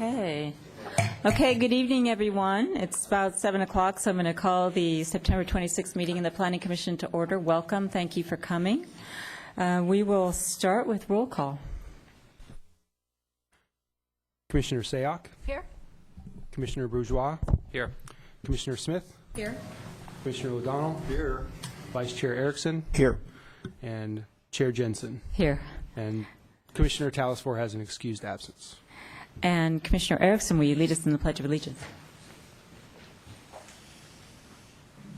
Okay. Okay, good evening, everyone. It's about 7 o'clock, so I'm going to call the September 26th meeting of the Planning Commission to order. Welcome. Thank you for coming. We will start with roll call. Commissioner Sayoc. Here. Commissioner Bourgeois. Here. Commissioner Smith. Here. Commissioner O'Donnell. Here. Vice Chair Erickson. Here. And Chair Jensen. Here. And Commissioner Talasfor has an excused absence. And Commissioner Erickson, will you lead us in the Pledge of Allegiance?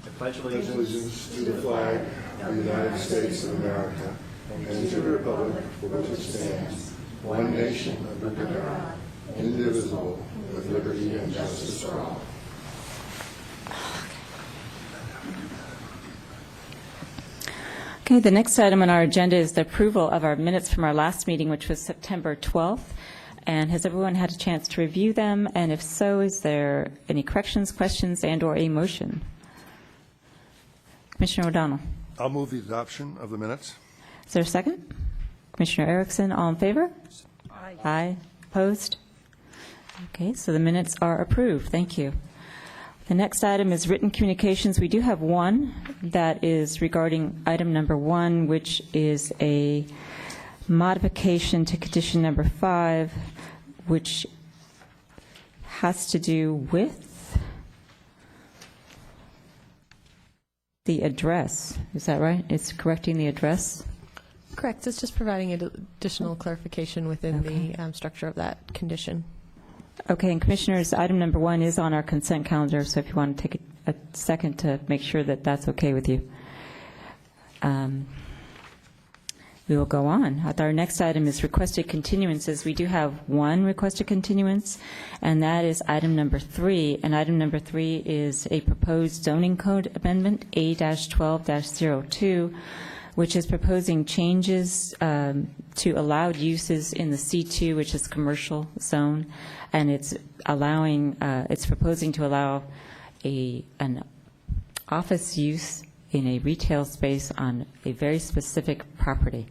I pledge allegiance to the flag of the United States of America and to the republic for which it stands, one nation under God, indivisible, with liberty and justice for all. Okay, the next item on our agenda is the approval of our minutes from our last meeting, which was September 12th. And has everyone had a chance to review them? And if so, is there any corrections, questions, and/or a motion? Commissioner O'Donnell. I'll move the adoption of the minutes. Is there a second? Commissioner Erickson, all in favor? Aye. Aye. Opposed? Okay, so the minutes are approved. Thank you. The next item is written communications. We do have one that is regarding item number 1, which is a modification to condition number 5, which has to do with the address. Is that right? It's correcting the address? Correct. It's just providing additional clarification within the structure of that condition. Okay, and Commissioners, item number 1 is on our consent calendar, so if you want to take a second to make sure that that's okay with you. We will go on. Our next item is requested continuances. We do have one requested continuance, and that is item number 3. And item number 3 is a proposed zoning code amendment, A-12-02, which is proposing changes to allowed uses in the C2, which is commercial zone, and it's allowing, it's proposing to allow an office use in a retail space on a very specific property.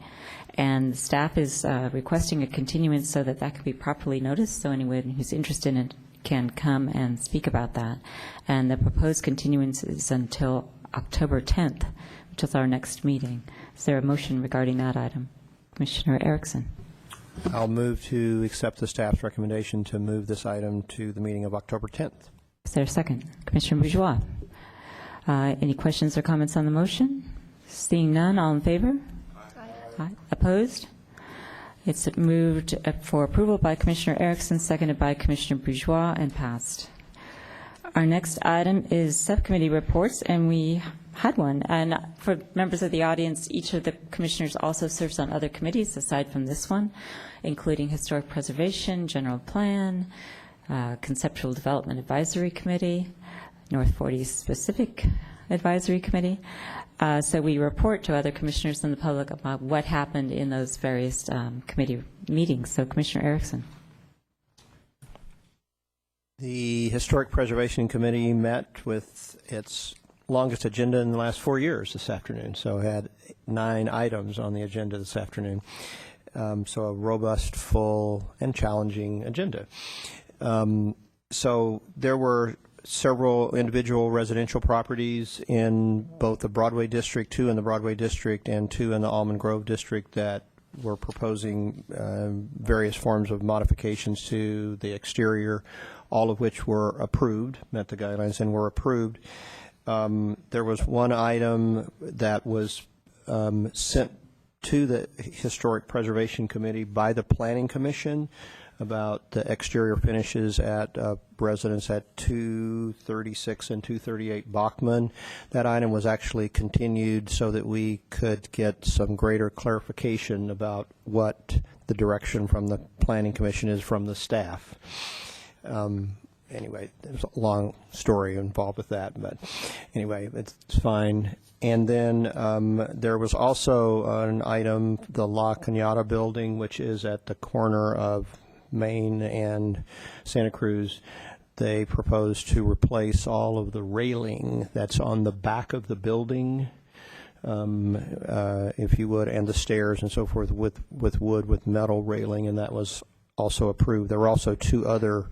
And staff is requesting a continuance so that that can be properly noticed, so anyone who's interested in it can come and speak about that. And the proposed continuance is until October 10th, which is our next meeting. Is there a motion regarding that item? Commissioner Erickson. I'll move to accept the staff's recommendation to move this item to the meeting of October 10th. Is there a second? Commissioner Bourgeois. Any questions or comments on the motion? Seeing none, all in favor? Aye. Opposed? It's moved for approval by Commissioner Erickson, seconded by Commissioner Bourgeois, and passed. Our next item is subcommittee reports, and we had one. And for members of the audience, each of the commissioners also serves on other committees aside from this one, including Historic Preservation, General Plan, Conceptual Development Advisory Committee, North 40 Specific Advisory Committee. So we report to other commissioners and the public about what happened in those various committee meetings. So Commissioner Erickson. The Historic Preservation Committee met with its longest agenda in the last 4 years this afternoon, so it had 9 items on the agenda this afternoon. So a robust, full, and challenging agenda. So there were several individual residential properties in both the Broadway District, 2 in the Broadway District and 2 in the Almond Grove District, that were proposing various forms of modifications to the exterior, all of which were approved, met the guidelines and were approved. There was one item that was sent to the Historic Preservation Committee by the Planning Commission about the exterior finishes at residence at 236 and 238 Bachman. That item was actually continued so that we could get some greater clarification about what the direction from the Planning Commission is from the staff. Anyway, there's a long story involved with that, but anyway, it's fine. And then there was also an item, the La Cañada building, which is at the corner of Main and Santa Cruz. They proposed to replace all of the railing that's on the back of the building, if you would, and the stairs and so forth with wood, with metal railing, and that was also approved. There were also two other,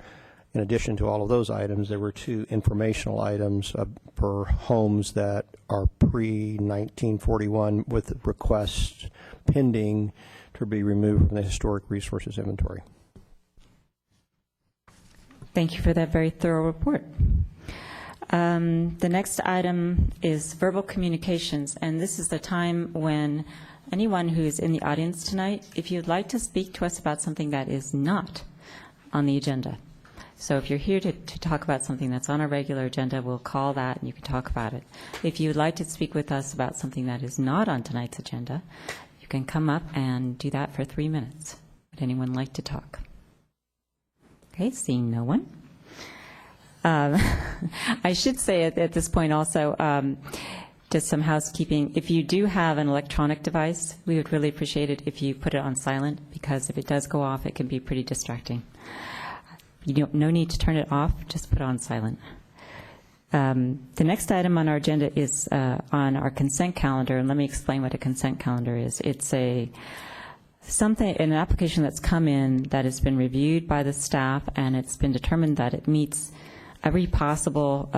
in addition to all of those items, there were two informational items for homes that are pre-1941 with requests pending to be removed from the historic resources inventory. Thank you for that very thorough report. The next item is verbal communications, and this is the time when anyone who is in the audience tonight, if you'd like to speak to us about something that is not on the agenda. So if you're here to talk about something that's on our regular agenda, we'll call that and you can talk about it. If you'd like to speak with us about something that is not on tonight's agenda, you can come up and do that for 3 minutes. Would anyone like to talk? Okay, seeing no one. I should say at this point also, just some housekeeping. If you do have an electronic device, we would really appreciate it if you put it on silent, because if it does go off, it can be pretty distracting. You don't, no need to turn it off, just put it on silent. The next item on our agenda is on our consent calendar, and let me explain what a consent calendar is. It's an application that's come in that has been reviewed by the staff, and it's been determined that it meets every possible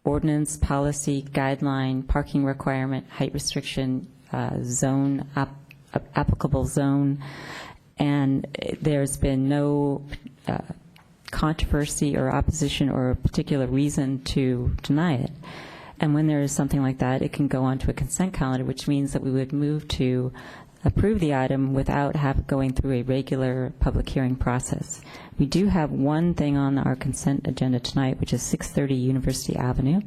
ordinance, policy, guideline, parking requirement, height restriction, zone, applicable zone, and there's been no controversy or opposition or a particular reason to deny it. And when there is something like that, it can go onto a consent calendar, which means that we would move to approve the item without going through a regular public hearing process. We do have one thing on our consent agenda tonight, which is 630 University Avenue.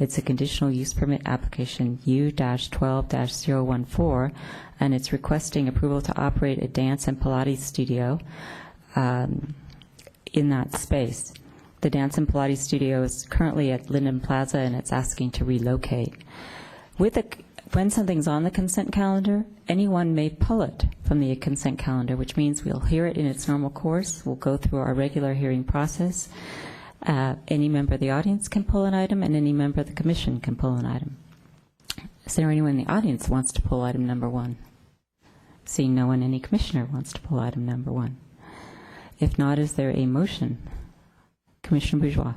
It's a conditional use permit application U-12-014, and it's requesting approval to operate a dance and Pilates studio in that space. The dance and Pilates studio is currently at Linden Plaza, and it's asking to relocate. When something's on the consent calendar, anyone may pull it from the consent calendar, which means we'll hear it in its normal course. We'll go through our regular hearing process. Any member of the audience can pull an item, and any member of the commission can pull an item. Is there anyone in the audience who wants to pull item number 1? Seeing no one, any commissioner wants to pull item number 1. If not, is there a motion? Commissioner Bourgeois.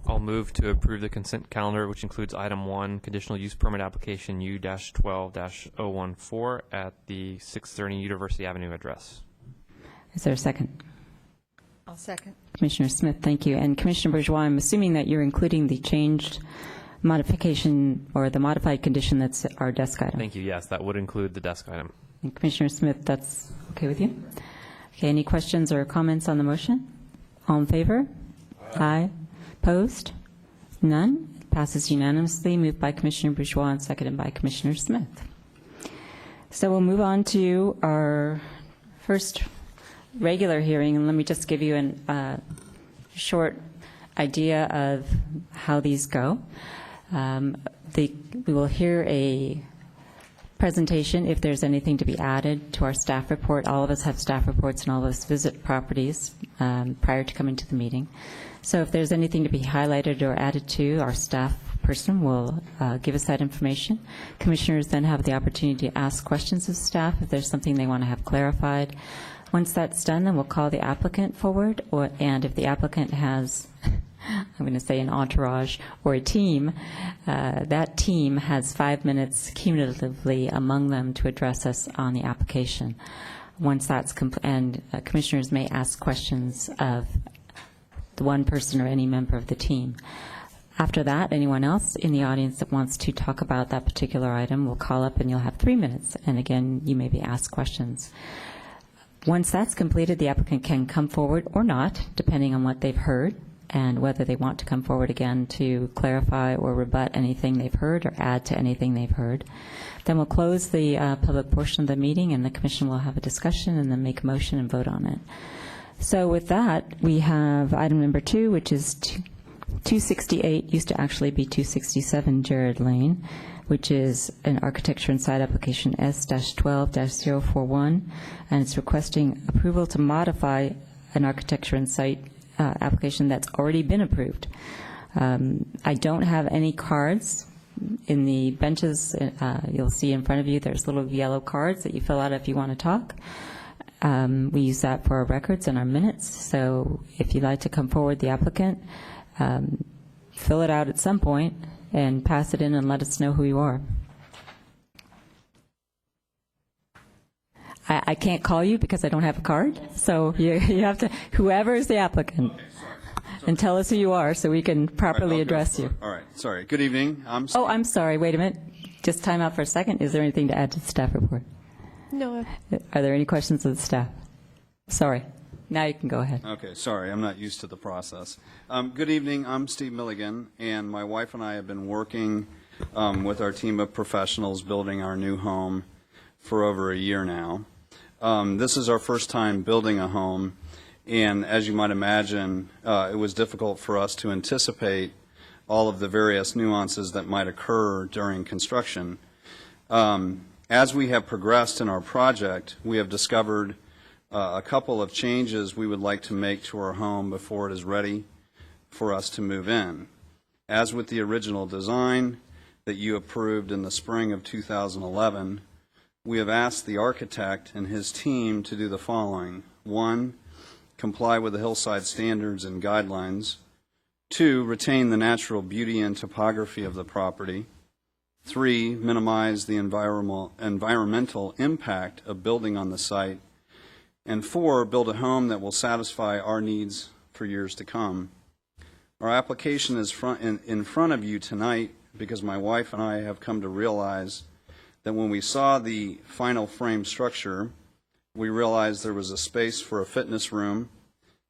I'll move to approve the consent calendar, which includes item 1, conditional use permit application U-12-014 at the 630 University Avenue address. Is there a second? I'll second. Commissioner Smith, thank you. And Commissioner Bourgeois, I'm assuming that you're including the changed modification or the modified condition that's our desk item. Thank you. Yes, that would include the desk item. And Commissioner Smith, that's okay with you? Okay, any questions or comments on the motion? All in favor? Aye. Opposed? None. Passes unanimously. Moved by Commissioner Bourgeois and seconded by Commissioner Smith. So we'll move on to our first regular hearing, and let me just give you a short idea of how these go. We will hear a presentation if there's anything to be added to our staff report. All of us have staff reports and all of us visit properties prior to coming to the meeting. So if there's anything to be highlighted or added to, our staff person will give us that information. Commissioners then have the opportunity to ask questions of staff if there's something they want to have clarified. Once that's done, then we'll call the applicant forward, and if the applicant has, I'm going to say an entourage or a team, that team has 5 minutes cumulatively among them to address us on the application. Once that's and commissioners may ask questions of the one person or any member of the team. After that, anyone else in the audience that wants to talk about that particular item will call up, and you'll have 3 minutes. And again, you may be asked questions. Once that's completed, the applicant can come forward or not, depending on what they've heard and whether they want to come forward again to clarify or rebut anything they've heard or add to anything they've heard. Then we'll close the public portion of the meeting, and the commission will have a discussion and then make a motion and vote on it. So with that, we have item number 2, which is 268, used to actually be 267 Jared Lane, which is an architecture and site application S-12-041, and it's requesting approval to modify an architecture and site application that's already been approved. I don't have any cards in the benches. You'll see in front of you there's little yellow cards that you fill out if you want to talk. We use that for our records and our minutes, so if you'd like to come forward, the applicant, fill it out at some point and pass it in and let us know who you are. I can't call you because I don't have a card, so you have to, whoever is the applicant, and tell us who you are so we can properly address you. All right, sorry. Good evening. Oh, I'm sorry, wait a minute. Just time out for a second. Is there anything to add to the staff report? No, Are there any questions of the staff? Sorry. Now you can go ahead. Okay, sorry. I'm not used to the process. Good evening. I'm Steve Milligan, and my wife and I have been working with our team of professionals building our new home for over a year now. This is our first time building a home, and as you might imagine, it was difficult for us to anticipate all of the various nuances that might occur during construction. As we have progressed in our project, we have discovered a couple of changes we would like to make to our home before it is ready for us to move in. As with the original design that you approved in the spring of 2011, we have asked the architect and his team to do the following. 1, comply with the hillside standards and guidelines. 2, retain the natural beauty and topography of the property. 3, minimize the environmental impact of building on the site. And 4, build a home that will satisfy our needs for years to come. Our application is in front of you tonight because my wife and I have come to realize that when we saw the final frame structure, we realized there was a space for a fitness room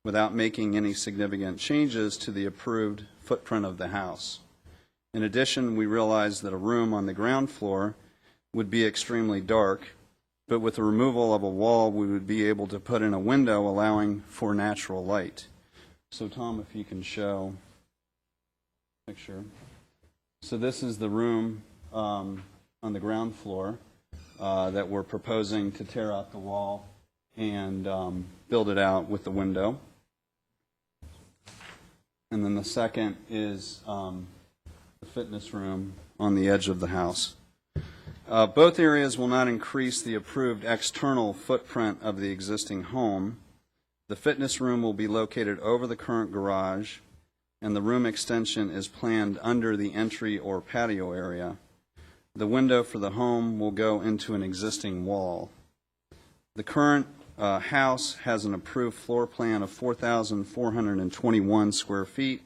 without making any significant changes to the approved footprint of the house. In addition, we realized that a room on the ground floor would be extremely dark, but with the removal of a wall, we would be able to put in a window allowing for natural light. So Tom, if you can show a picture. So this is the room on the ground floor that we're proposing to tear out the wall and build it out with the window. And then the second is the fitness room on the edge of the house. Both areas will not increase the approved external footprint of the existing home. The fitness room will be located over the current garage, and the room extension is planned under the entry or patio area. The window for the home will go into an existing wall. The current house has an approved floor plan of 4,421 square feet,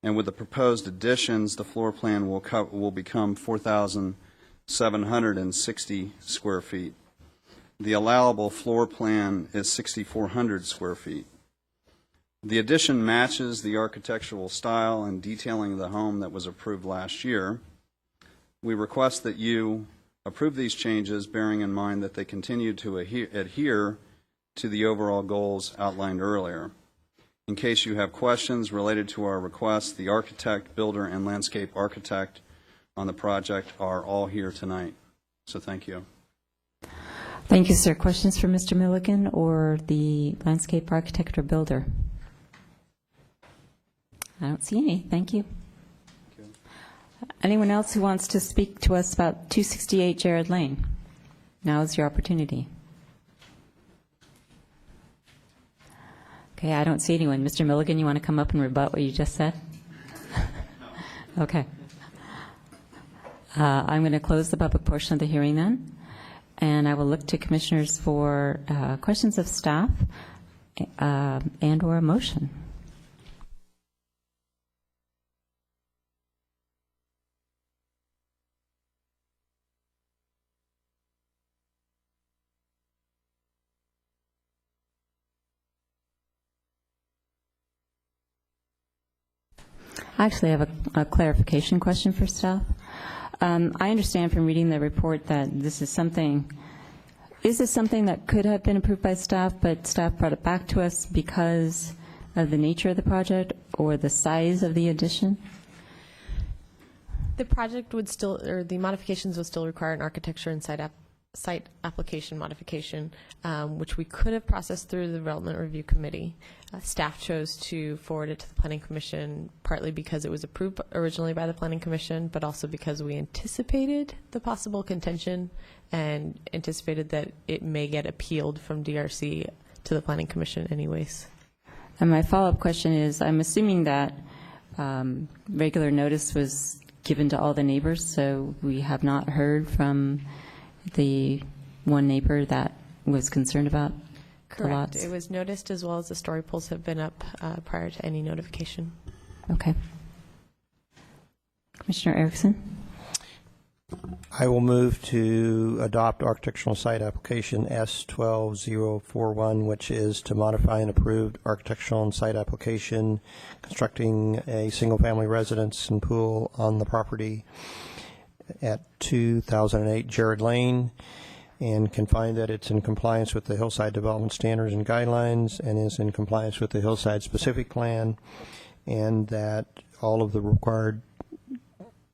and with the proposed additions, the floor plan will become 4,760 square feet. The allowable floor plan is 6,400 square feet. The addition matches the architectural style and detailing of the home that was approved last year. We request that you approve these changes, bearing in mind that they continue to adhere to the overall goals outlined earlier. In case you have questions related to our request, the architect, builder, and landscape architect on the project are all here tonight. So thank you. Thank you, sir. Questions for Mr. Milligan or the landscape architect or builder? I don't see any. Thank you. Anyone else who wants to speak to us about 268 Jared Lane? Now is your opportunity. Okay, I don't see anyone. Mr. Milligan, you want to come up and rebut what you just said? Okay. I'm going to close the public portion of the hearing then, and I will look to commissioners for questions of staff and or a motion. I actually have a clarification question for staff. I understand from reading the report that is this something that could have been approved by staff, but staff brought it back to us because of the nature of the project or the size of the addition? the project would still, or the modifications would still require an architecture and site application modification, which we could have processed through the Development Review Committee. Staff chose to forward it to the Planning Commission, partly because it was approved originally by the Planning Commission, but also because we anticipated the possible contention and anticipated that it may get appealed from DRC to the Planning Commission anyways. And my follow-up question is, I'm assuming that regular notice was given to all the neighbors, so we have not heard from the one neighbor that was concerned about the Correct. lots? It was noticed, as well as the story poles have been up prior to any notification. Okay. Commissioner Erickson? I will move to adopt architectural site application S12041, which is to modify an approved architectural and site application constructing a single-family residence and pool on the property at 2008 Jared Lane, and can find that it's in compliance with the Hillside Development Standards and Guidelines and is in compliance with the Hillside Specific Plan, and that all of the required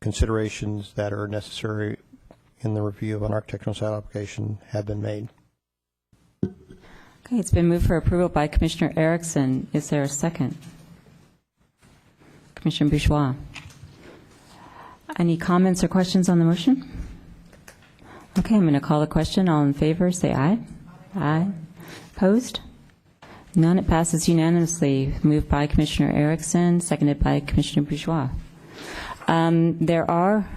considerations that are necessary in the review of an architectural site application have been made. Okay, it's been moved for approval by Commissioner Erickson. Is there a second? Commissioner Bourgeois. Any comments or questions on the motion? Okay, I'm going to call the question. All in favor, say aye. Aye. Opposed? None. It passes unanimously. Moved by Commissioner Erickson, seconded by Commissioner Bourgeois. There are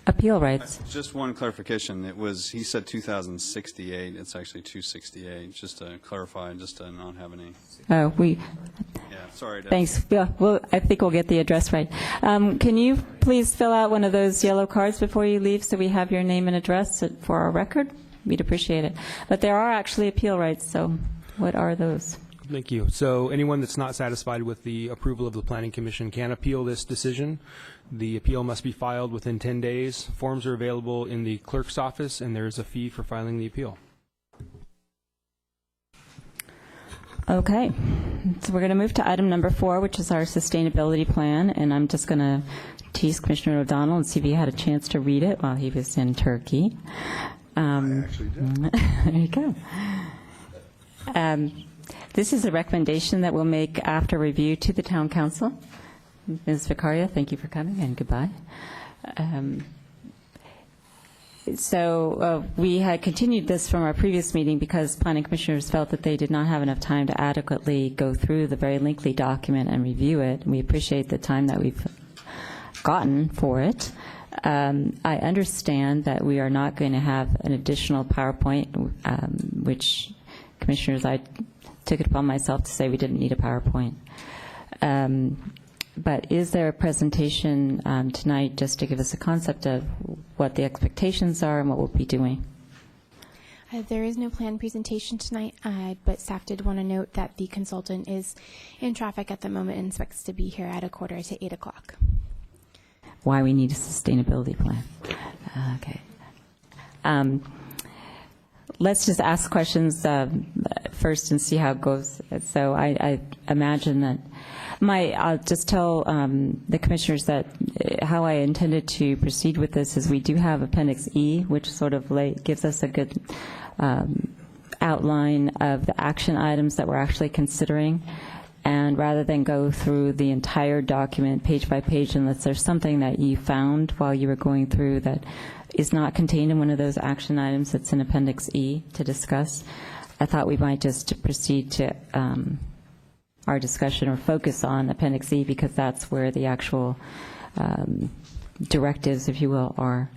appeal rights. Just one clarification. It was, he said 2068. It's actually 268. Just to clarify, just to not have any. Oh, Yeah, sorry. thanks. Yeah, well, I think we'll get the address right. Can you please fill out one of those yellow cards before you leave so we have your name and address for our record? We'd appreciate it. But there are actually appeal rights, so what are those? Thank you. So anyone that's not satisfied with the approval of the Planning Commission can appeal this decision. The appeal must be filed within 10 days. Forms are available in the clerk's office, and there is a fee for filing the appeal. Okay, so we're going to move to item number 4, which is our sustainability plan, and I'm just going to tease Commissioner O'Donnell and see if he had a chance to read it while he was in Turkey. I actually did. There you go. This is a recommendation that we'll make after review to the Town Council. Ms. Vicaria, thank you for coming, and goodbye. So we had continued this from our previous meeting because planning commissioners felt that they did not have enough time to adequately go through the very lengthy document and review it. We appreciate the time that we've gotten for it. I understand that we are not going to have an additional PowerPoint, which commissioners, I took it upon myself to say we didn't need a PowerPoint. But is there a presentation tonight just to give us a concept of what the expectations are and what we'll be doing? There is no planned presentation tonight, but staff did want to note that the consultant is in traffic at the moment and expects to be here at 7:45. Why we need a sustainability plan. Okay. Let's just ask questions first and see how it goes. So I imagine that I'll just tell the commissioners that how I intended to proceed with this is we do have Appendix E, which sort of gives us a good outline of the action items that we're actually considering. And rather than go through the entire document page by page, unless there's something that you found while you were going through that is not contained in one of those action items that's in Appendix E to discuss, I thought we might just proceed to our discussion or focus on Appendix E because that's where the actual directives, if you will, are.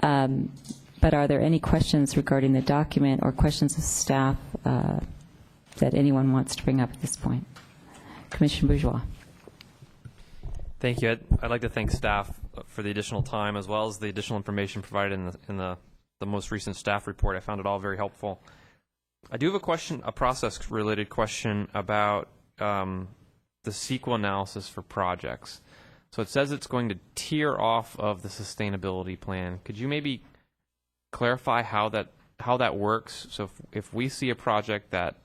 But are there any questions regarding the document or questions of staff that anyone wants to bring up at this point? Commissioner Bourgeois. Thank you. I'd like to thank staff for the additional time as well as the additional information provided in the most recent staff report. I found it all very helpful. I do have a question, a process-related question about the CEQA analysis for projects. So it says it's going to tier off of the sustainability plan. Could you maybe clarify how that works? So if we see a project that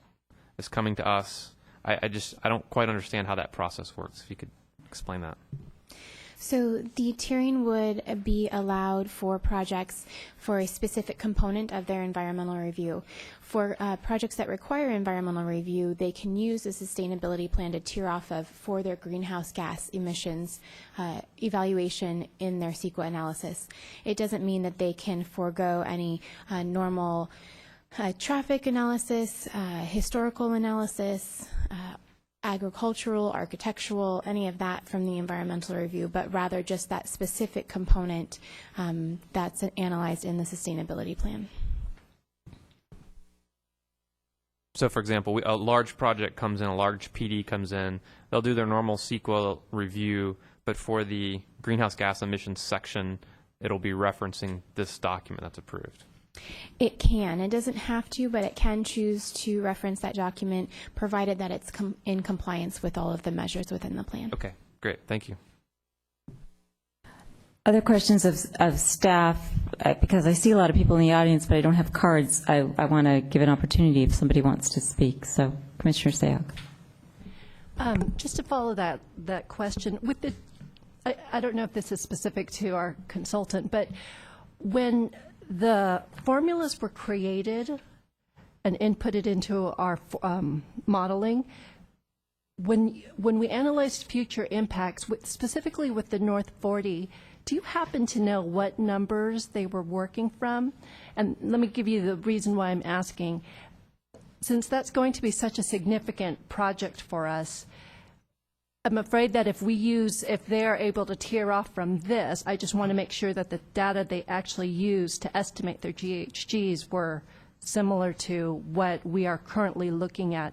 is coming to us, I don't quite understand how that process works. If you could explain that. So the tiering would be allowed for projects for a specific component of their environmental review. For projects that require environmental review, they can use a sustainability plan to tier off of for their greenhouse gas emissions evaluation in their CEQA analysis. It doesn't mean that they can forego any normal traffic analysis, historical analysis, agricultural, architectural, any of that from the environmental review, but rather just that specific component that's analyzed in the sustainability plan. So, for example, a large project comes in, a large PD comes in, they'll do their normal CEQA review, but for the greenhouse gas emissions section, it'll be referencing this document that's approved. It can. It doesn't have to, but it can choose to reference that document, provided that it's in compliance with all of the measures within the plan. Okay, great. Thank you. Other questions of staff? Because I see a lot of people in the audience, but I don't have cards. I want to give an opportunity if somebody wants to speak. So, Commissioner Sayoc. Just to follow that question, with the, I don't know if this is specific to our consultant, but when the formulas were created and inputted into our modeling, when we analyzed future impacts, specifically with the North 40, do you happen to know what numbers they were working from? And let me give you the reason why I'm asking. Since that's going to be such a significant project for us, I'm afraid that if they're able to tier off from this, I just want to make sure that the data they actually used to estimate their GHGs were similar to what we are currently looking at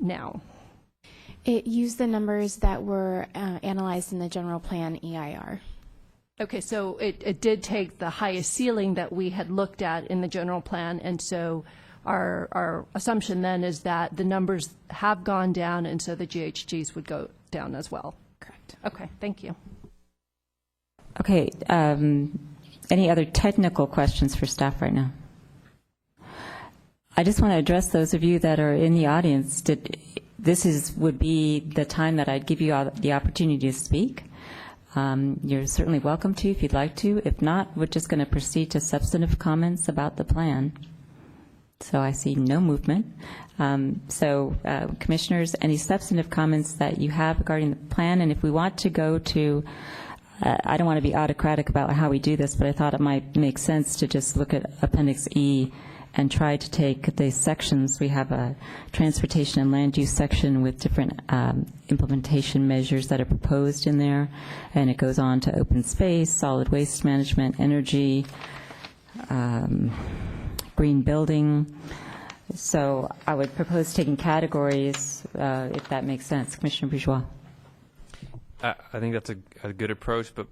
now. It used the numbers that were analyzed in the general plan EIR. Okay, so it did take the highest ceiling that we had looked at in the general plan, and so our assumption then is that the numbers have gone down, and so the GHGs would go down as well. Correct. Okay, thank you. Okay. Any other technical questions for staff right now? I just want to address those of you that are in the audience. Would be the time that I'd give you the opportunity to speak. You're certainly welcome to if you'd like to. If not, we're just going to proceed to substantive comments about the plan. So I see no movement. Commissioners, any substantive comments that you have regarding the plan? And if we want to go to, I don't want to be autocratic about how we do this, but I thought it might make sense to just look at Appendix E and try to take the sections. We have a transportation and land use section with different implementation measures that are proposed in there, and it goes on to open space, solid waste management, energy, green building. So I would propose taking categories, if that makes sense. Commissioner Bourgeois. I think that's a good approach, but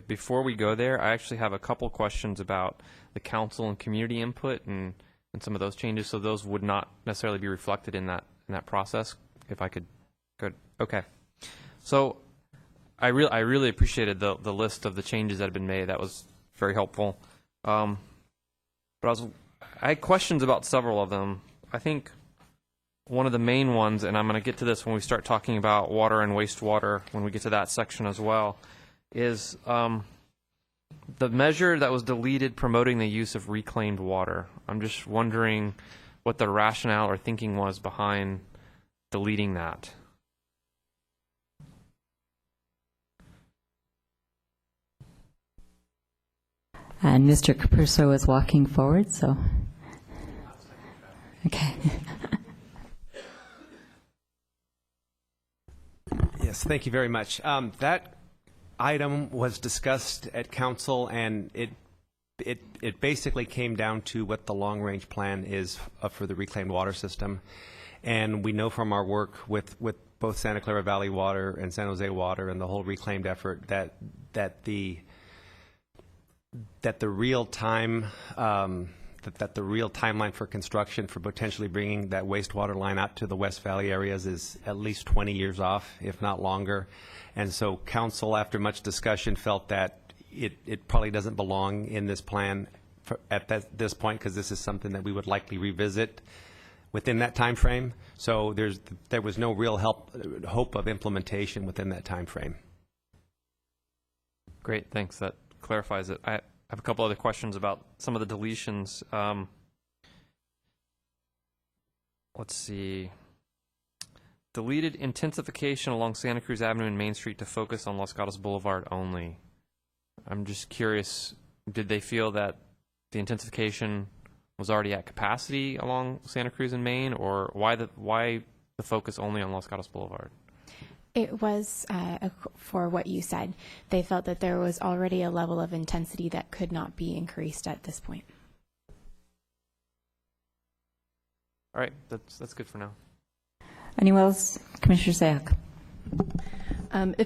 before we go there, I actually have a couple questions about the council and community input and some of those changes, so those would not necessarily be reflected in that process. If I could, good. Okay. So I really appreciated the list of the changes that have been made. That was very helpful. But I had questions about several of them. I think one of the main ones, and I'm going to get to this when we start talking about water and wastewater, when we get to that section as well, is the measure that was deleted promoting the use of reclaimed water. I'm just wondering what the rationale or thinking was behind deleting that. And Mr. Capurso is walking forward, so. Okay. Yes, thank you very much. That item was discussed at council, and it basically came down to what the long-range plan is for the reclaimed water system. And we know from our work with both Santa Clara Valley Water and San Jose Water and the whole reclaimed effort that the real time that the real timeline for construction for potentially bringing that wastewater line out to the West Valley areas is at least 20 years off, if not longer. And so council, after much discussion, felt that it probably doesn't belong in this plan at this point, because this is something that we would likely revisit within that time frame. So there was no real hope of implementation within that time frame. Great, thanks. That clarifies it. I have a couple other questions about some of the deletions. Let's see. Deleted intensification along Santa Cruz Avenue and Main Street to focus on Los Gatos Boulevard only. I'm just curious, did they feel that the intensification was already at capacity along Santa Cruz and Main, or why the focus only on Los Gatos Boulevard? It was for what you said. They felt that there was already a level of intensity that could not be increased at this point. All right, that's good for now. Anyone else? Commissioner Sayak.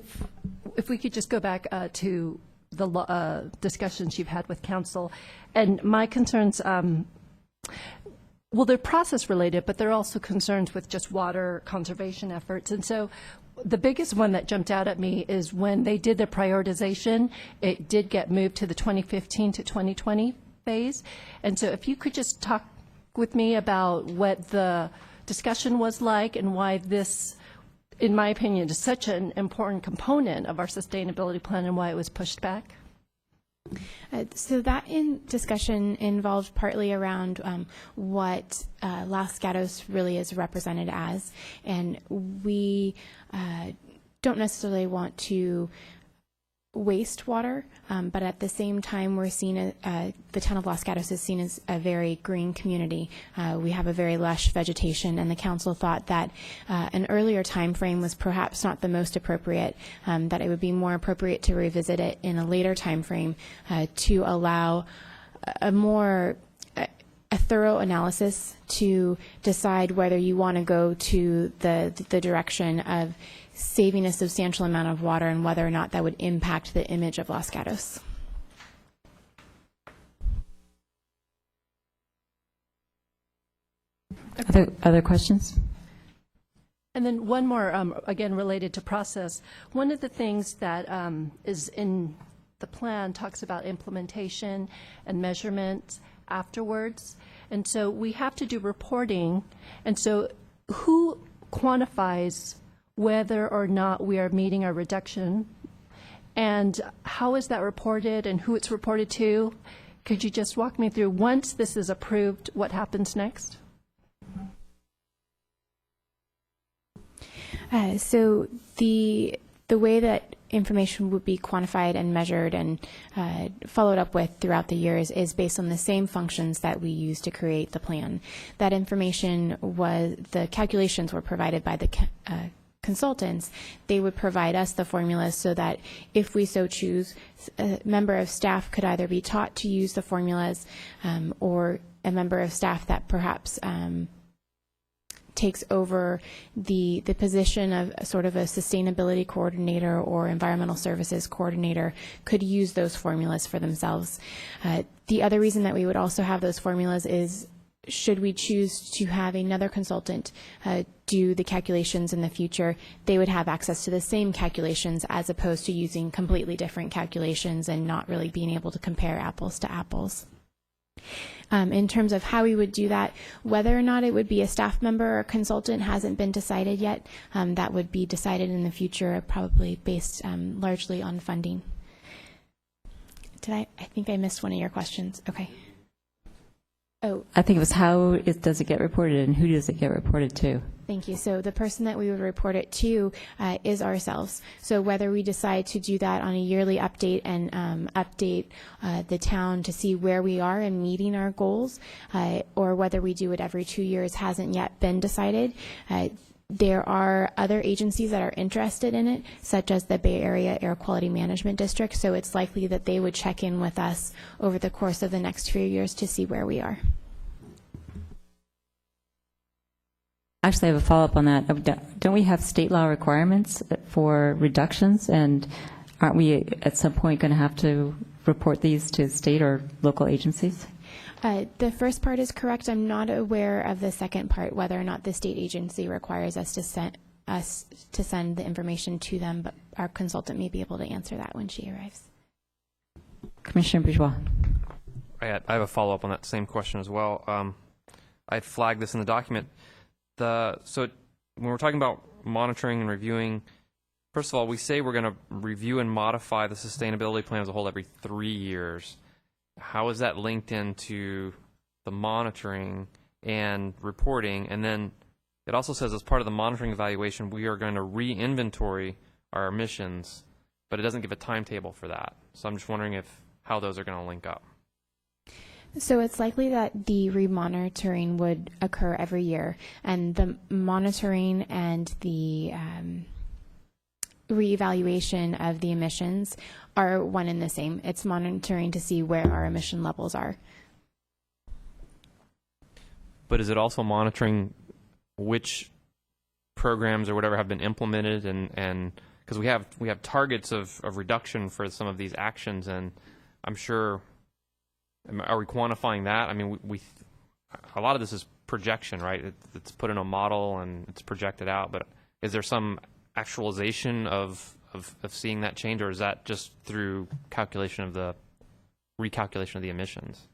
If we could just go back to the discussions you've had with council, and my concerns, well, they're process related, but they're also concerns with just water conservation efforts. And so the biggest one that jumped out at me is when they did the prioritization, it did get moved to the 2015 to 2020 phase. And so if you could just talk with me about what the discussion was like and why this, in my opinion, is such an important component of our sustainability plan and why it was pushed back. So that discussion involved partly around what Los Gatos really is represented as, and we don't necessarily want to waste water, but at the same time we're seen the town of Los Gatos is seen as a very green community. We have a very lush vegetation, and the council thought that an earlier time frame was perhaps not the most appropriate, that it would be more appropriate to revisit it in a later time frame to allow a thorough analysis to decide whether you want to go to the direction of saving a substantial amount of water and whether or not that would impact the image of Los Gatos. Other questions? And then one more, again, related to process. One of the things that is in the plan talks about implementation and measurement afterwards. And so we have to do reporting. And so who quantifies whether or not we are meeting our reduction? And how is that reported and who it's reported to? Could you just walk me through, once this is approved, what happens next? So the way that information would be quantified and measured and followed up with throughout the years is based on the same functions that we use to create the plan. That information the calculations were provided by the consultants. They would provide us the formulas so that if we so choose, a member of staff could either be taught to use the formulas or a member of staff that perhaps takes over the position of sort of a sustainability coordinator or environmental services coordinator could use those formulas for themselves. The other reason that we would also have those formulas is should we choose to have another consultant do the calculations in the future, they would have access to the same calculations as opposed to using completely different calculations and not really being able to compare apples to apples. In terms of how we would do that, whether or not it would be a staff member or a consultant hasn't been decided yet. That would be decided in the future, probably based largely on funding. I think I missed one of your questions. Okay. Oh, I think it was does it get reported and who does it get reported to? thank you. So the person that we would report it to is ourselves. So whether we decide to do that on a yearly update and update the town to see where we are in meeting our goals, or whether we do it every 2 years hasn't yet been decided. There are other agencies that are interested in it, such as the Bay Area Air Quality Management District, so it's likely that they would check in with us over the course of the next few years to see where we are. Actually, I have a follow-up on that. Don't we have state law requirements for reductions, and aren't we at some point going to have to report these to state or local agencies? The first part is correct. I'm not aware of the second part, whether or not the state agency requires us to send the information to them, but our consultant may be able to answer that when she arrives. Commissioner Bourgeois. I have a follow-up on that same question as well. I flagged this in the document. So when we're talking about monitoring and reviewing first of all, we say we're going to review and modify the sustainability plan as a whole every 3 years. How is that linked into the monitoring and reporting? And then it also says as part of the monitoring evaluation, we are going to re-inventory our emissions, but it doesn't give a timetable for that. So I'm just wondering how those are going to link up. So it's likely that the remonitoring would occur every year, and the monitoring and the reevaluation of the emissions are one and the same. It's monitoring to see where our emission levels are. But is it also monitoring which programs or whatever have been implemented, and because we have targets of reduction for some of these actions, and I'm sure, are we quantifying that? I mean, we a lot of this is projection, right? It's put in a model and it's projected out, but is there some actualization of seeing that change, or is that just through recalculation of the emissions?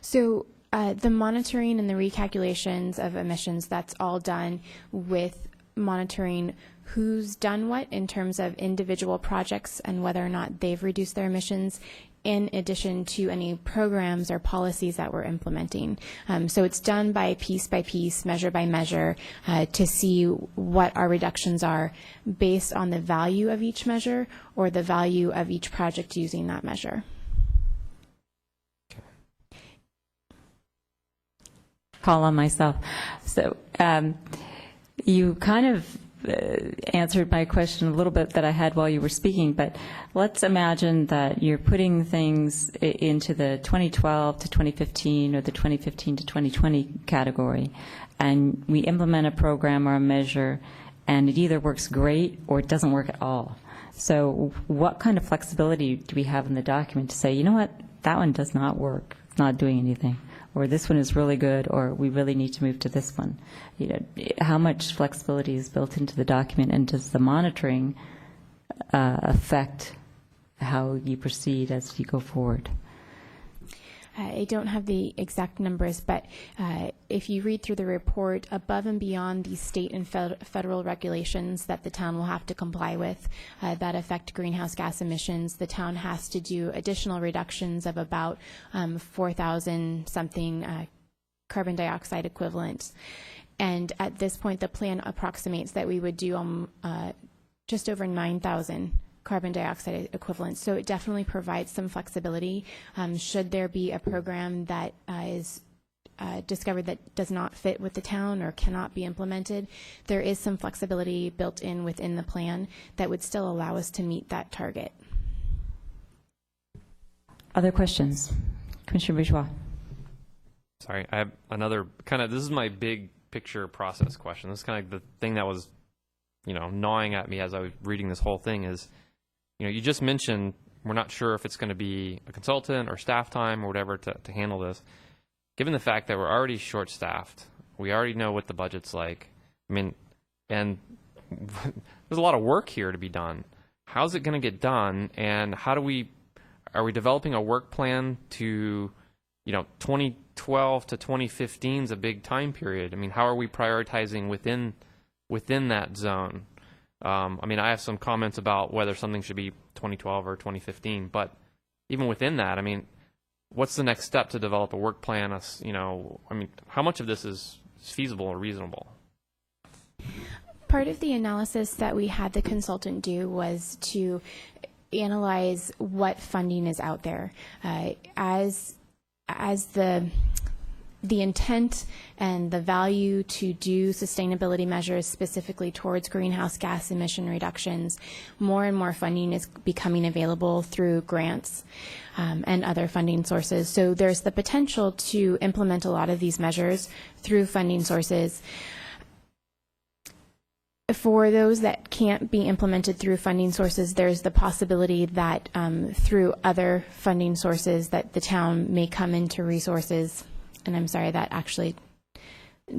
So the monitoring and the recalculations of emissions, that's all done with monitoring who's done what in terms of individual projects and whether or not they've reduced their emissions, in addition to any programs or policies that we're implementing. So it's done by piece, measure by measure, to see what our reductions are based on the value of each measure or the value of each project using that measure. Call on myself. So you kind of answered my question a little bit that I had while you were speaking, but let's imagine that you're putting things into the 2012 to 2015 or the 2015 to 2020 category, and we implement a program or a measure, and it either works great or it doesn't work at all. So what kind of flexibility do we have in the document to say, you know what, that one does not work, it's not doing anything, or this one is really good, or we really need to move to this one? You know, how much flexibility is built into the document, and does the monitoring affect how you proceed as you go forward? I don't have the exact numbers, but if you read through the report, above and beyond the state and federal regulations that the town will have to comply with that affect greenhouse gas emissions, the town has to do additional reductions of about 4,000 something carbon dioxide equivalent. And at this point, the plan approximates that we would do just over 9,000 carbon dioxide equivalents. So it definitely provides some flexibility. Should there be a program that is discovered that does not fit with the town or cannot be implemented, there is some flexibility built in within the plan that would still allow us to meet that target. Other questions? Commissioner Bourgeois. Sorry, I have another this is my big picture process question. This is kind of like the thing that was, gnawing at me as I was reading this whole thing is, you just mentioned we're not sure if it's going to be a consultant or staff time or whatever to handle this. Given the fact that we're already short-staffed, we already know what the budget's like. I mean, and there's a lot of work here to be done. How's it going to get done, and are we developing a work plan to, 2012 to 2015 is a big time period. I mean, how are we prioritizing within that zone? I have some comments about whether something should be 2012 or 2015, but even within that, what's the next step to develop a work plan? How much of this is feasible or reasonable? Part of the analysis that we had the consultant do was to analyze what funding is out there. As the intent and the value to do sustainability measures specifically towards greenhouse gas emission reductions, more and more funding is becoming available through grants and other funding sources. So there's the potential to implement a lot of these measures through funding sources. For those that can't be implemented through funding sources, there's the possibility that through other funding sources that the town may come into resources. And I'm sorry, that actually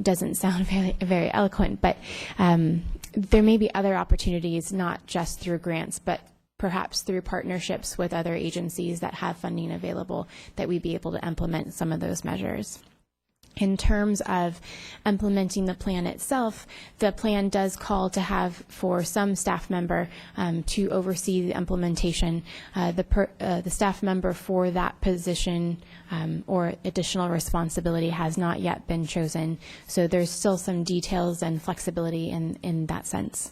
doesn't sound very eloquent, but there may be other opportunities, not just through grants, but perhaps through partnerships with other agencies that have funding available, that we'd be able to implement some of those measures. In terms of implementing the plan itself, the plan does call to have for some staff member to oversee the implementation. The staff member for that position or additional responsibility has not yet been chosen. So there's still some details and flexibility in that sense.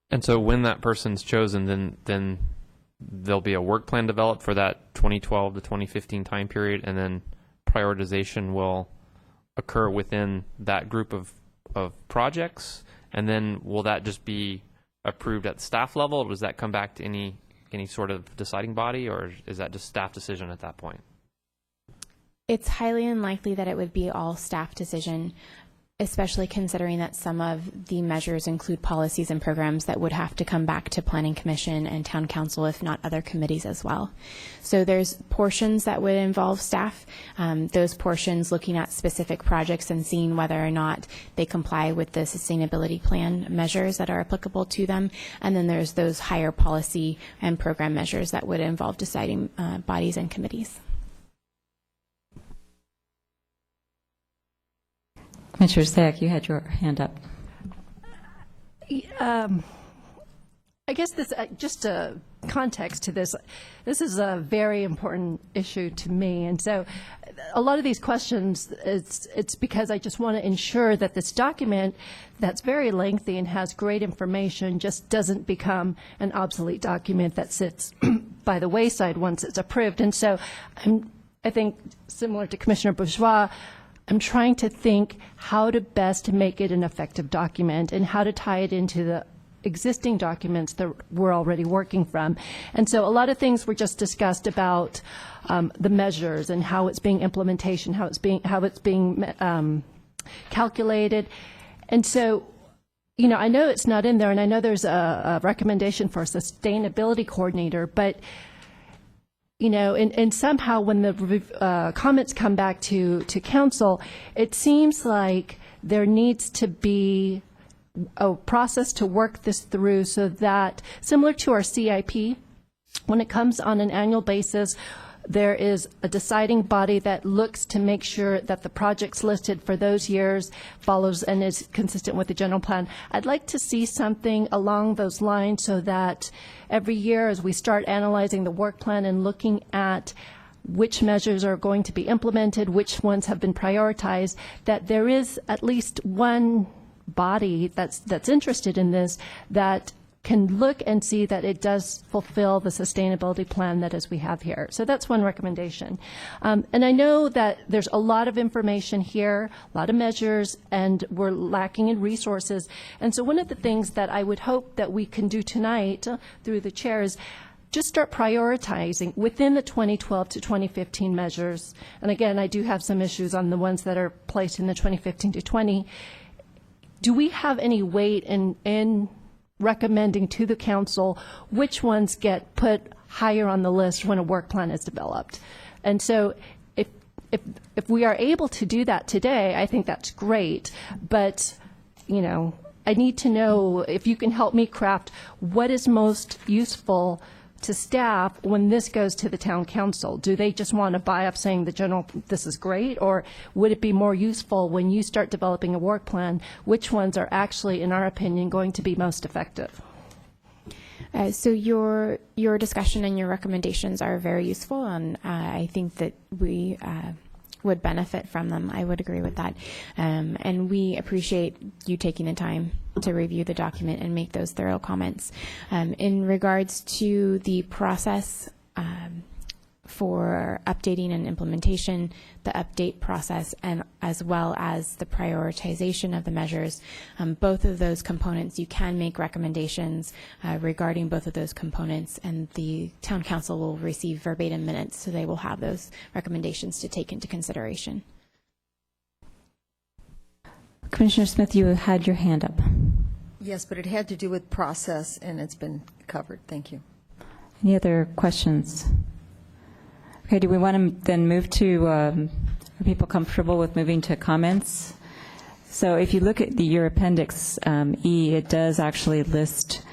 And so when that person's chosen, then there'll be a work plan developed for that 2012 to 2015 time period, and then prioritization will occur within that group of projects, and then will that just be approved at the staff level, or does that come back to any sort of deciding body, or is that just staff decision at that point? It's highly unlikely that it would be all staff decision, especially considering that some of the measures include policies and programs that would have to come back to Planning Commission and Town Council, if not other committees as well. So there's portions that would involve staff, those portions looking at specific projects and seeing whether or not they comply with the sustainability plan measures that are applicable to them. And then there's those higher policy and program measures that would involve deciding bodies and committees. Commissioner Zak, you had your hand up. I guess this, just a context to this, this is a very important issue to me. And so a lot of these questions, it's because I just want to ensure that this document that's very lengthy and has great information just doesn't become an obsolete document that sits by the wayside once it's approved. And so I think, similar to Commissioner Bourgeois, I'm trying to think how to best make it an effective document and how to tie it into the existing documents that we're already working from. And so a lot of things were just discussed about the measures and how it's being implementation, how it's being calculated. And so, you know, I know it's not in there, and I know there's a recommendation for a sustainability coordinator, but you know, and somehow when the comments come back to council, it seems like there needs to be a process to work this through so that, similar to our CIP, when it comes on an annual basis, there is a deciding body that looks to make sure that the projects listed for those years follows and is consistent with the general plan. I'd like to see something along those lines so that every year as we start analyzing the work plan and looking at which measures are going to be implemented, which ones have been prioritized, that there is at least one body that's interested in this that can look and see that it does fulfill the sustainability plan that as we have here. So that's one recommendation. And I know that there's a lot of information here, a lot of measures, and we're lacking in resources. And so one of the things that I would hope that we can do tonight through the chair is just start prioritizing within the 2012 to 2015 measures. And again, I do have some issues on the ones that are placed in the 2015 to 20. Do we have any weight in recommending to the council which ones get put higher on the list when a work plan is developed? And so if we are able to do that today, I think that's great. But, you know, I need to know if you can help me craft what is most useful to staff when this goes to the town council. Do they just want to buy up saying the general, this is great? Or would it be more useful when you start developing a work plan, which ones are actually, in our opinion, going to be most effective? So your discussion and your recommendations are very useful, and I think that we would benefit from them. I would agree with that. And we appreciate you taking the time to review the document and make those thorough comments. In regards to the process for updating and implementation, the update process, and as well as the prioritization of the measures, both of those components, you can make recommendations regarding both of those components, and the town council will receive verbatim minutes, so they will have those recommendations to take into consideration. Commissioner Smith, you had your hand up. Yes, but it had to do with process, and it's been covered. Thank you. Any other questions? Okay, do we want to then move to, are people comfortable with moving to comments? So if you look at your appendix E, it does actually list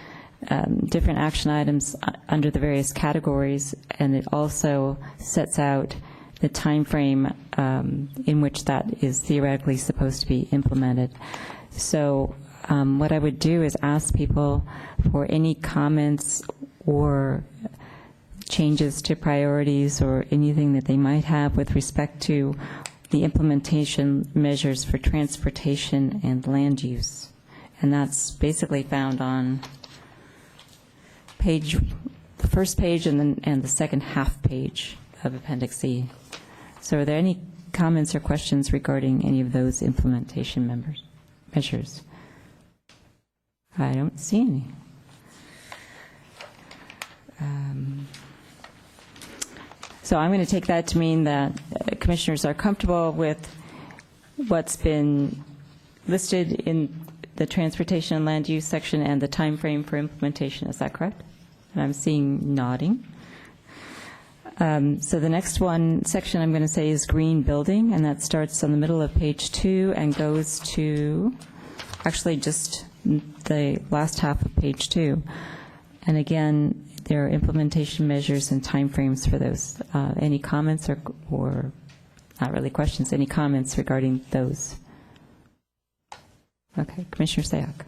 different action items under the various categories, and it also sets out the time frame in which that is theoretically supposed to be implemented. So what I would do is ask people for any comments or changes to priorities or anything that they might have with respect to the implementation measures for transportation and land use. And that's basically found on the first page and the second half page of Appendix E. So are there any comments or questions regarding any of those implementation measures? I don't see any. So I'm going to take that to mean that commissioners are comfortable with what's been listed in the transportation and land use section and the time frame for implementation. Is that correct? And I'm seeing nodding. So the next section I'm going to say is green building, and that starts on the middle of page 2 and goes to actually just the last half of page 2. And again, there are implementation measures and timeframes for those. Any comments or not really questions, any comments regarding those? Okay, Commissioner Sayoc.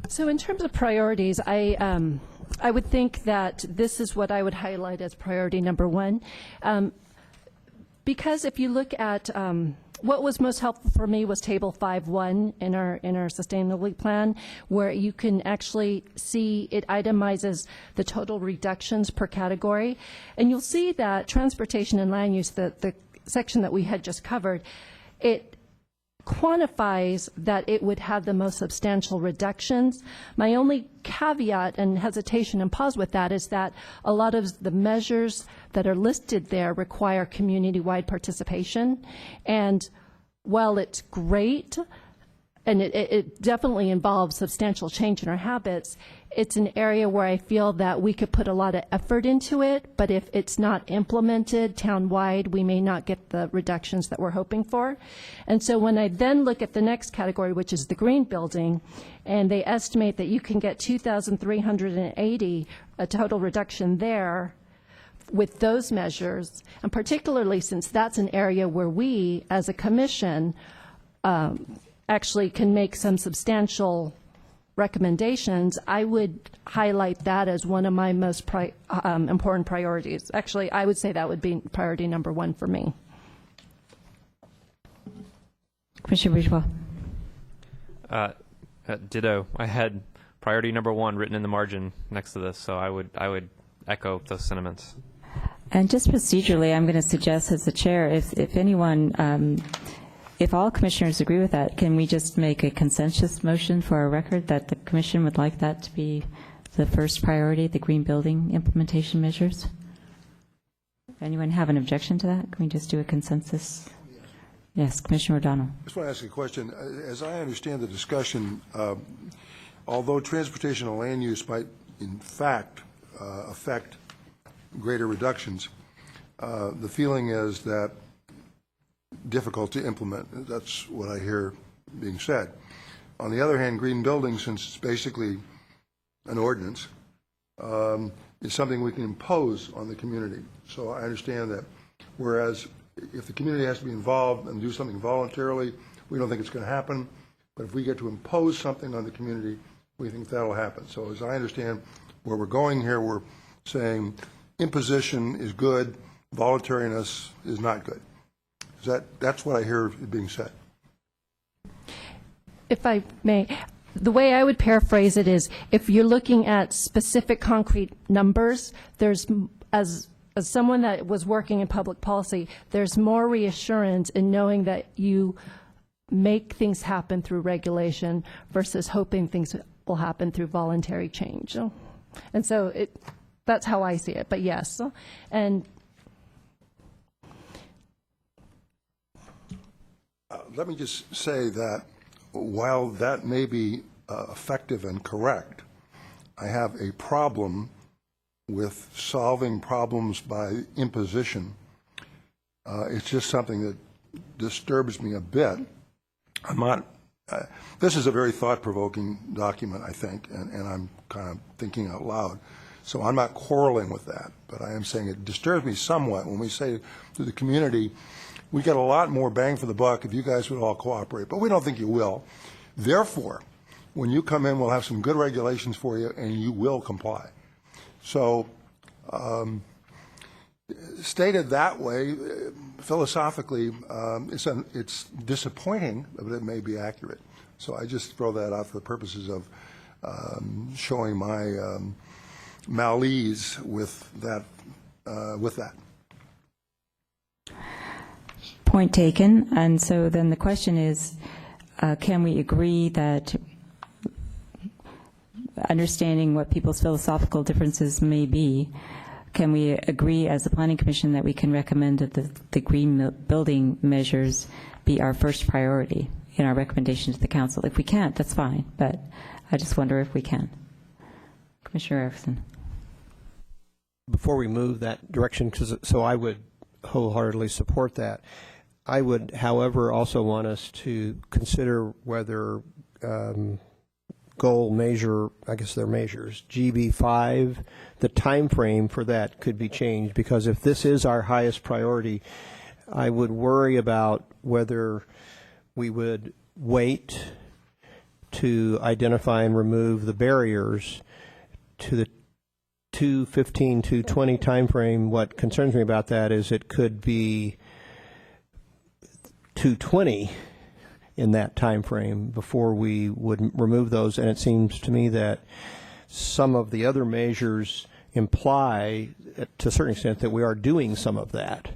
So in terms of priorities, I would think that this is what I would highlight as priority number 1. Because if you look at what was most helpful for me was table 5.1 in our sustainability plan, where you can actually see it itemizes the total reductions per category. And you'll see that transportation and land use, the section that we had just covered, it quantifies that it would have the most substantial reductions. My only caveat and hesitation and pause with that is that a lot of the measures that are listed there require community-wide participation. And while it's great, and it definitely involves substantial change in our habits, it's an area where I feel that we could put a lot of effort into it, but if it's not implemented town-wide, we may not get the reductions that we're hoping for. And so when I then look at the next category, which is the green building, and they estimate that you can get 2,380, a total reduction there with those measures, and particularly since that's an area where we, as a commission, actually can make some substantial recommendations, I would highlight that as one of my most important priorities. Actually, I would say that would be priority number 1 for me. Commissioner Bourgeois. Ditto. I had priority number 1 written in the margin next to this, so I would echo those sentiments. And just procedurally, I'm going to suggest as the chair, if anyone, if all commissioners agree with that, can we just make a consensus motion for our record that the commission would like that to be the first priority, the green building implementation measures? Anyone have an objection to that? Can we just do a consensus? Yes, Commissioner O'Donnell. I just want to ask a question. As I understand the discussion, although transportation and land use might in fact affect greater reductions, the feeling is that difficult to implement. That's what I hear being said. On the other hand, green building, since it's basically an ordinance, is something we can impose on the community. So I understand that, whereas if the community has to be involved and do something voluntarily, we don't think it's going to happen. But if we get to impose something on the community, we think that'll happen. So as I understand where we're going here, we're saying imposition is good, voluntariness is not good. That's what I hear being said. If I may, the way I would paraphrase it is, if you're looking at specific concrete numbers, there's, as someone that was working in public policy, there's more reassurance in knowing that you make things happen through regulation versus hoping things will happen through voluntary change. And so that's how I see it, but yes. And let me just say that while that may be effective and correct, I have a problem with solving problems by imposition. It's just something that disturbs me a bit. I'm not. This is a very thought-provoking document, I think, and I'm kind of thinking out loud. So I'm not quarreling with that, but I am saying it disturbs me somewhat when we say to the community, we get a lot more bang for the buck if you guys would all cooperate, but we don't think you will. Therefore, when you come in, we'll have some good regulations for you, and you will comply. So stated that way, philosophically, it's disappointing, but it may be accurate. So I just throw that out for the purposes of showing my malaise with that. Point taken. And so then the question is, can we agree that understanding what people's philosophical differences may be, can we agree as a Planning Commission that we can recommend that the green building measures be our first priority in our recommendation to the council? If we can't, that's fine, but I just wonder if we can. Commissioner Erickson. Before we move that direction, so I would wholeheartedly support that. I would, however, also want us to consider whether goal measure, I guess they're measures, GB5, the time frame for that could be changed, because if this is our highest priority, I would worry about whether we would wait to identify and remove the barriers to the 215, 220 time frame. What concerns me about that is it could be 220 in that time frame before we would remove those, and it seems to me that some of the other measures imply to a certain extent that we are doing some of that.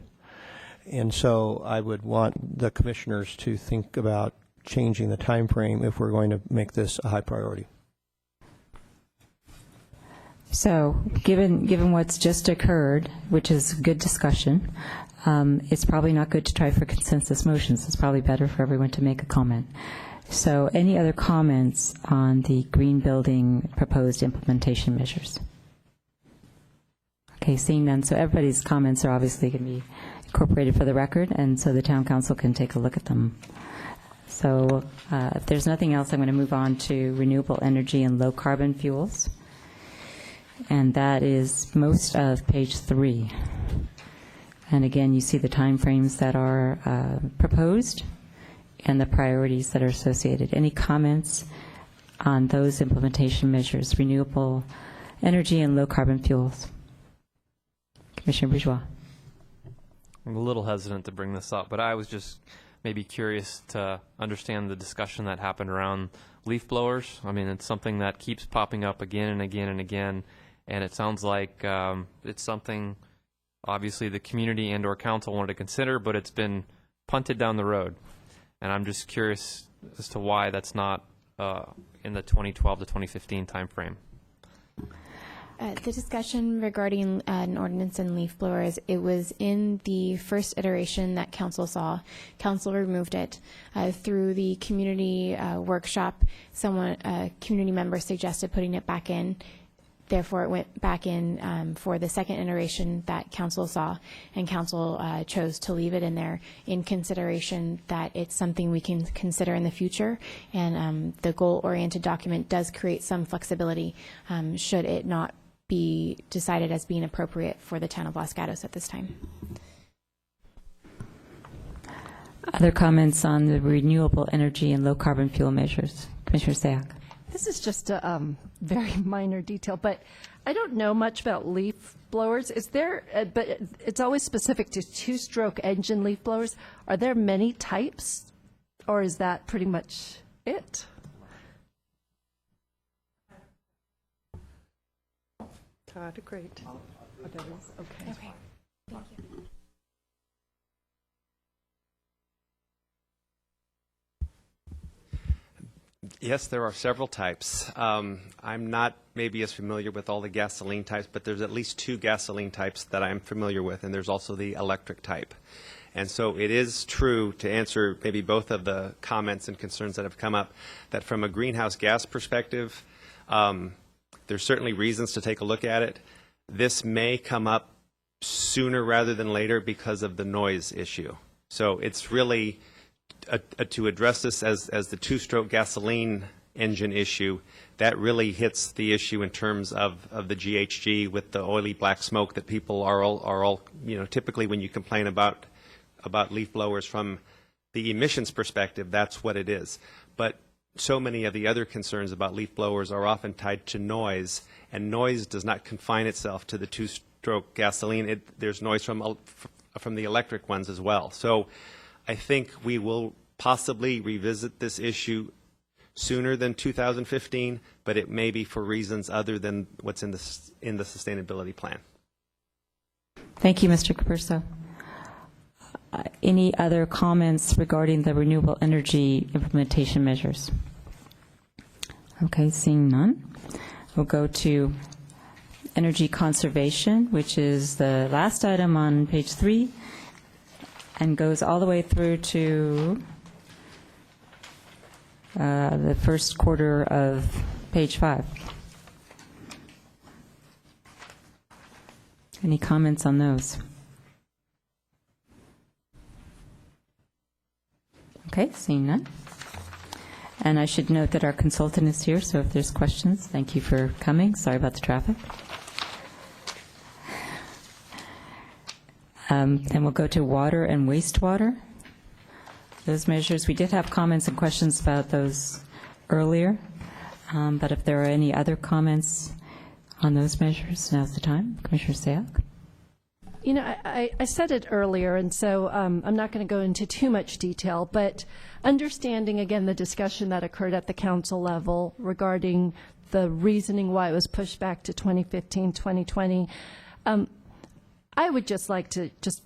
And so I would want the commissioners to think about changing the time frame if we're going to make this a high priority. So given what's just occurred, which is good discussion, it's probably not good to try for consensus motions. It's probably better for everyone to make a comment. So any other comments on the green building proposed implementation measures? Okay, seeing none. So everybody's comments are obviously going to be incorporated for the record, and so the town council can take a look at them. So if there's nothing else, I'm going to move on to renewable energy and low carbon fuels. And that is most of page 3. And again, you see the time frames that are proposed and the priorities that are associated. Any comments on those implementation measures, renewable energy and low carbon fuels? Commissioner Bourgeois. I'm a little hesitant to bring this up, but I was just maybe curious to understand the discussion that happened around leaf blowers. I mean, it's something that keeps popping up again and again and again, and it sounds like it's something obviously the community and or council wanted to consider, but it's been punted down the road. And I'm just curious as to why that's not in the 2012 to 2015 timeframe. The discussion regarding an ordinance and leaf blowers, it was in the first iteration that council saw. Council removed it. Through the community workshop, a community member suggested putting it back in. Therefore, it went back in for the second iteration that council saw, and council chose to leave it in there in consideration that it's something we can consider in the future, and the goal-oriented document does create some flexibility should it not be decided as being appropriate for the town of Los Gatos at this time. Other comments on the renewable energy and low carbon fuel measures? Commissioner Sayak. This is just a very minor detail, but I don't know much about leaf blowers. Is there, but it's always specific to two-stroke engine leaf blowers. Are there many types, or is that pretty much it? Todd, great. Okay. Okay. Thank you. Yes, there are several types. I'm not maybe as familiar with all the gasoline types, but there's at least 2 gasoline types that I'm familiar with, and there's also the electric type. And so it is true, to answer maybe both of the comments and concerns that have come up, that from a greenhouse gas perspective, there's certainly reasons to take a look at it. This may come up sooner rather than later because of the noise issue. So it's really to address this as the two-stroke gasoline engine issue. That really hits the issue in terms of the GHG with the oily black smoke that people are all typically when you complain about leaf blowers from the emissions perspective, that's what it is. But so many of the other concerns about leaf blowers are often tied to noise, and noise does not confine itself to the two-stroke gasoline. There's noise from the electric ones as well. So I think we will possibly revisit this issue sooner than 2015, but it may be for reasons other than what's in the sustainability plan. Thank you, Mr. Capurso. Any other comments regarding the renewable energy implementation measures? Okay, seeing none, we'll go to energy conservation, which is the last item on page 3 and goes all the way through to the first quarter of page 5. Any comments on those? Okay, seeing none. And I should note that our consultant is here, so if there's questions, thank you for coming. Sorry about the traffic. And we'll go to water and wastewater. Those measures, we did have comments and questions about those earlier, but if there are any other comments on those measures, now's the time. Commissioner Sayak. You know, I said it earlier, and so I'm not going to go into too much detail, but understanding, again, the discussion that occurred at the council level regarding the reasoning why it was pushed back to 2015, 2020, I would just like to just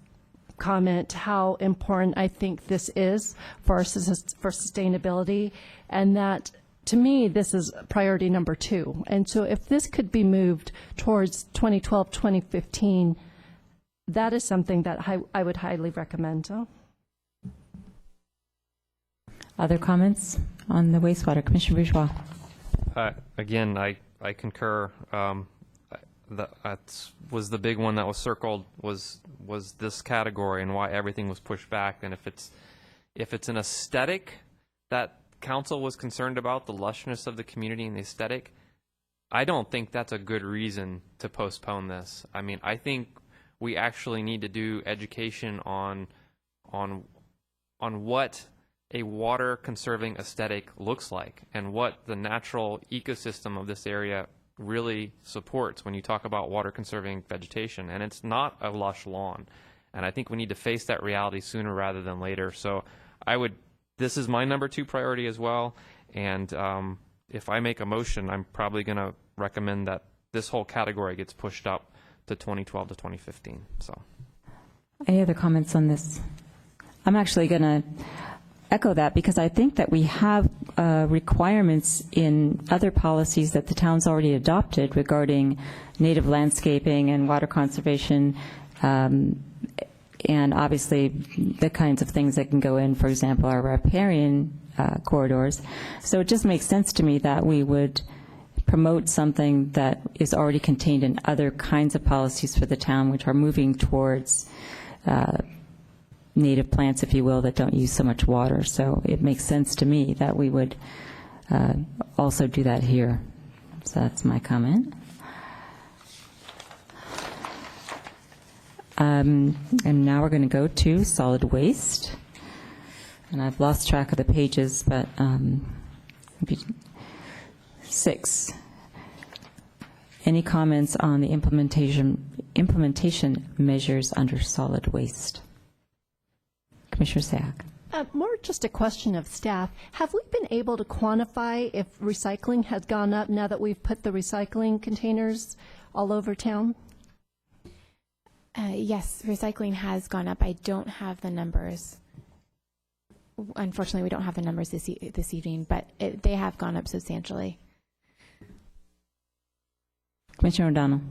comment how important I think this is for sustainability, and that to me, this is priority number 2. And so if this could be moved towards 2012, 2015, that is something that I would highly recommend. Other comments on the wastewater? Commissioner Bourgeois. Again, I concur. That was the big one that was circled was this category and why everything was pushed back. And if it's an aesthetic that council was concerned about, the lushness of the community and the aesthetic, I don't think that's a good reason to postpone this. I mean, I think we actually need to do education on what a water conserving aesthetic looks like and what the natural ecosystem of this area really supports when you talk about water conserving vegetation. And it's not a lush lawn. And I think we need to face that reality sooner rather than later. So this is my number 2 priority as well. And if I make a motion, I'm probably going to recommend that this whole category gets pushed up to 2012 to 2015. So, any other comments on this? I'm actually going to echo that because I think that we have requirements in other policies that the town's already adopted regarding native landscaping and water conservation, and obviously the kinds of things that can go in, for example, our riparian corridors. So it just makes sense to me that we would promote something that is already contained in other kinds of policies for the town, which are moving towards native plants, if you will, that don't use so much water. So it makes sense to me that we would also do that here. So that's my comment. And now we're going to go to solid waste. And I've lost track of the pages, but 6. Any comments on the implementation measures under solid waste? Commissioner Sayak. More just a question of staff. Have we been able to quantify if recycling has gone up now that we've put the recycling containers all over town? Yes, recycling has gone up. I don't have the numbers. Unfortunately, we don't have the numbers this evening, but they have gone up substantially. Commissioner O'Donnell.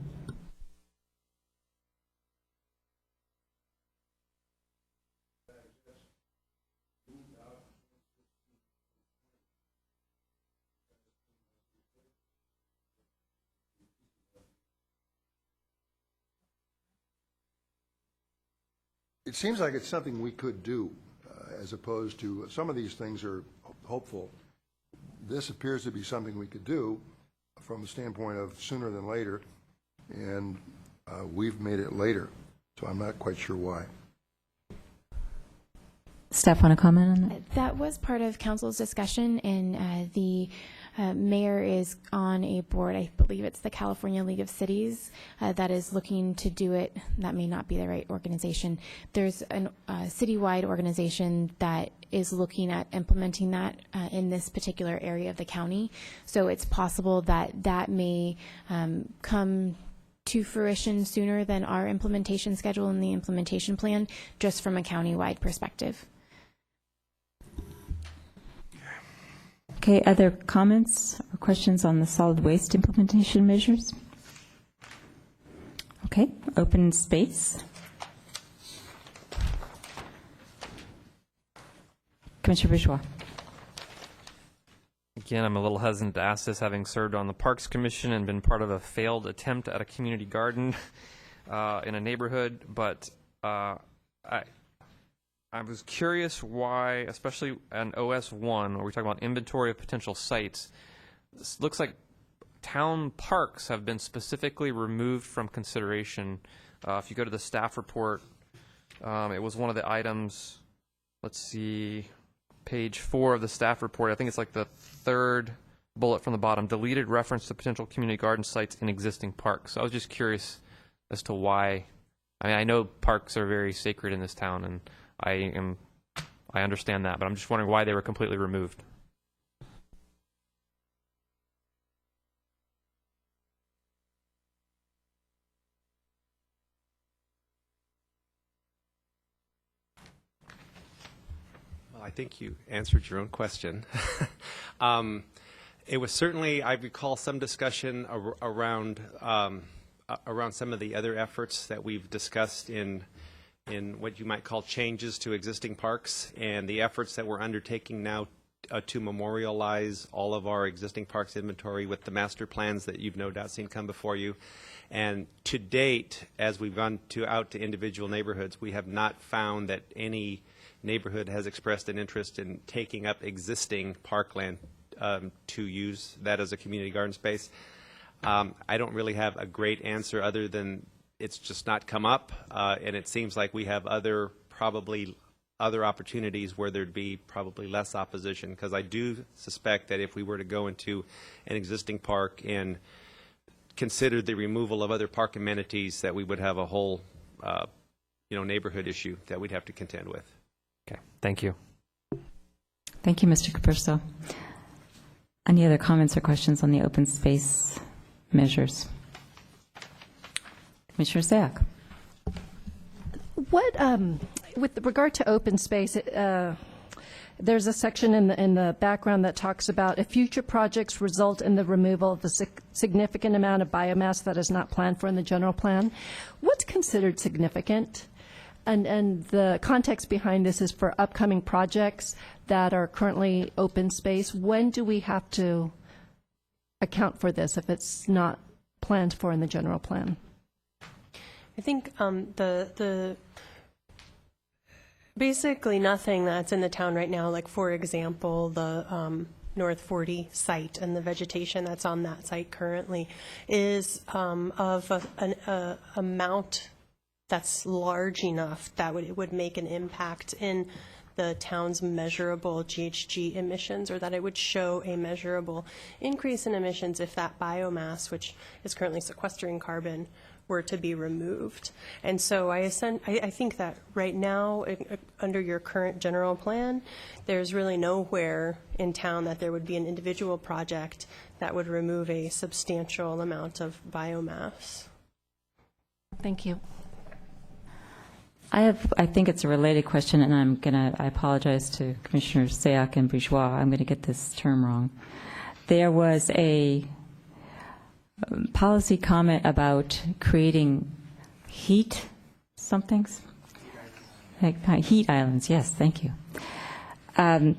It seems like it's something we could do, as opposed to some of these things are hopeful. this appears to be something we could do from the standpoint of sooner than later, and we've made it later, so I'm not quite sure why. Staff want to comment on that? That was part of council's discussion, and the mayor is on a board, I believe it's the California League of Cities, that is looking to do it. That may not be the right organization. There's a citywide organization that is looking at implementing that in this particular area of the county. So it's possible that that may come to fruition sooner than our implementation schedule and the implementation plan, just from a county-wide perspective. Okay, other comments or questions on the solid waste implementation measures? Okay, open space. Commissioner Bourgeois. Again, I'm a little hesitant to ask this, having served on the Parks Commission and been part of a failed attempt at a community garden in a neighborhood, but I was curious why, especially on OS1, where we talk about inventory of potential sites, this looks like town parks have been specifically removed from consideration. If you go to the staff report, it was one of the items, let's see, page 4 of the staff report. I think it's like the third bullet from the bottom, deleted reference to potential community garden sites in existing parks. So I was just curious as to why. I mean, I know parks are very sacred in this town, and I understand that, but I'm just wondering why they were completely removed. Well, I think you answered your own question. It was certainly, I recall some discussion around some of the other efforts that we've discussed in what you might call changes to existing parks, and the efforts that we're undertaking now to memorialize all of our existing parks inventory with the master plans that you've no doubt seen come before you. And to date, as we've gone out to individual neighborhoods, we have not found that any neighborhood has expressed an interest in taking up existing parkland to use that as a community garden space. I don't really have a great answer other than it's just not come up, and it seems like we have probably other opportunities where there'd be probably less opposition, because I do suspect that if we were to go into an existing park and consider the removal of other park amenities, that we would have a whole neighborhood issue that we'd have to contend with. Okay, thank you. Thank you, Mr. Capurso. Any other comments or questions on the open space measures? Commissioner Sayak. What, with regard to open space, there's a section in the background that talks about if future projects result in the removal of a significant amount of biomass that is not planned for in the general plan. What's considered significant? And the context behind this is for upcoming projects that are currently open space. When do we have to account for this if it's not planned for in the general plan? I think the basically nothing that's in the town right now, like for example, the North 40 site and the vegetation that's on that site currently is of an amount that's large enough that it would make an impact in the town's measurable GHG emissions, or that it would show a measurable increase in emissions if that biomass, which is currently sequestering carbon, were to be removed. And so I think that right now, under your current general plan, there's really nowhere in town that there would be an individual project that would remove a substantial amount of biomass. Thank you. I think it's a related question, and I apologize to Commissioners Sayak and Bourgeois. I'm going to get this term wrong. There was a policy comment about creating heat somethings? Heat islands, yes, thank you. And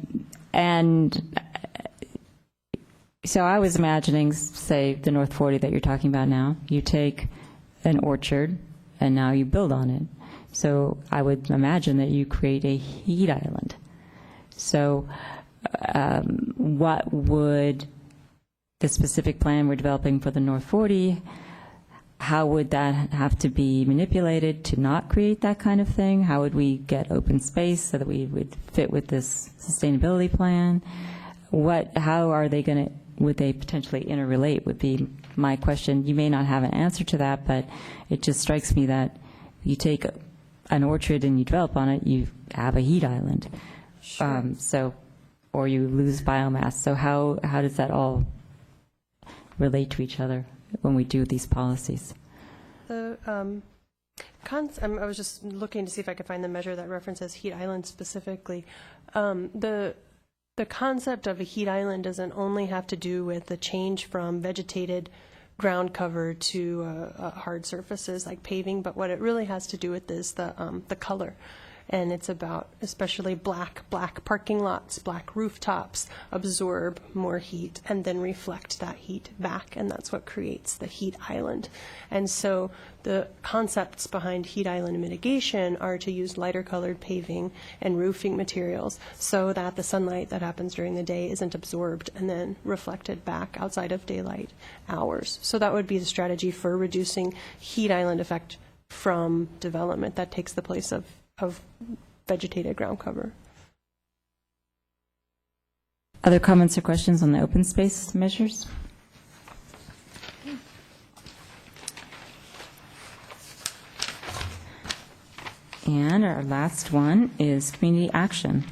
so I was imagining, say, the North 40 that you're talking about now. You take an orchard, and now you build on it. So I would imagine that you create a heat island. So what would the specific plan we're developing for the North 40, how would that have to be manipulated to not create that kind of thing? How would we get open space so that we would fit with this sustainability plan? How are they going to, would they potentially interrelate would be my question. You may not have an answer to that, but it just strikes me that you take an orchard and you develop on it, you have a heat island. Sure. Or you lose biomass. So how does that all relate to each other when we do these policies? I was just looking to see if I could find the measure that references heat island specifically. The concept of a heat island doesn't only have to do with the change from vegetated ground cover to hard surfaces like paving, but what it really has to do with is the color. And it's about especially black parking lots, black rooftops absorb more heat and then reflect that heat back, and that's what creates the heat island. And so the concepts behind heat island mitigation are to use lighter colored paving and roofing materials so that the sunlight that happens during the day isn't absorbed and then reflected back outside of daylight hours. So that would be the strategy for reducing heat island effect from development that takes the place of vegetated ground cover. Other comments or questions on the open space measures? And our last one is community action.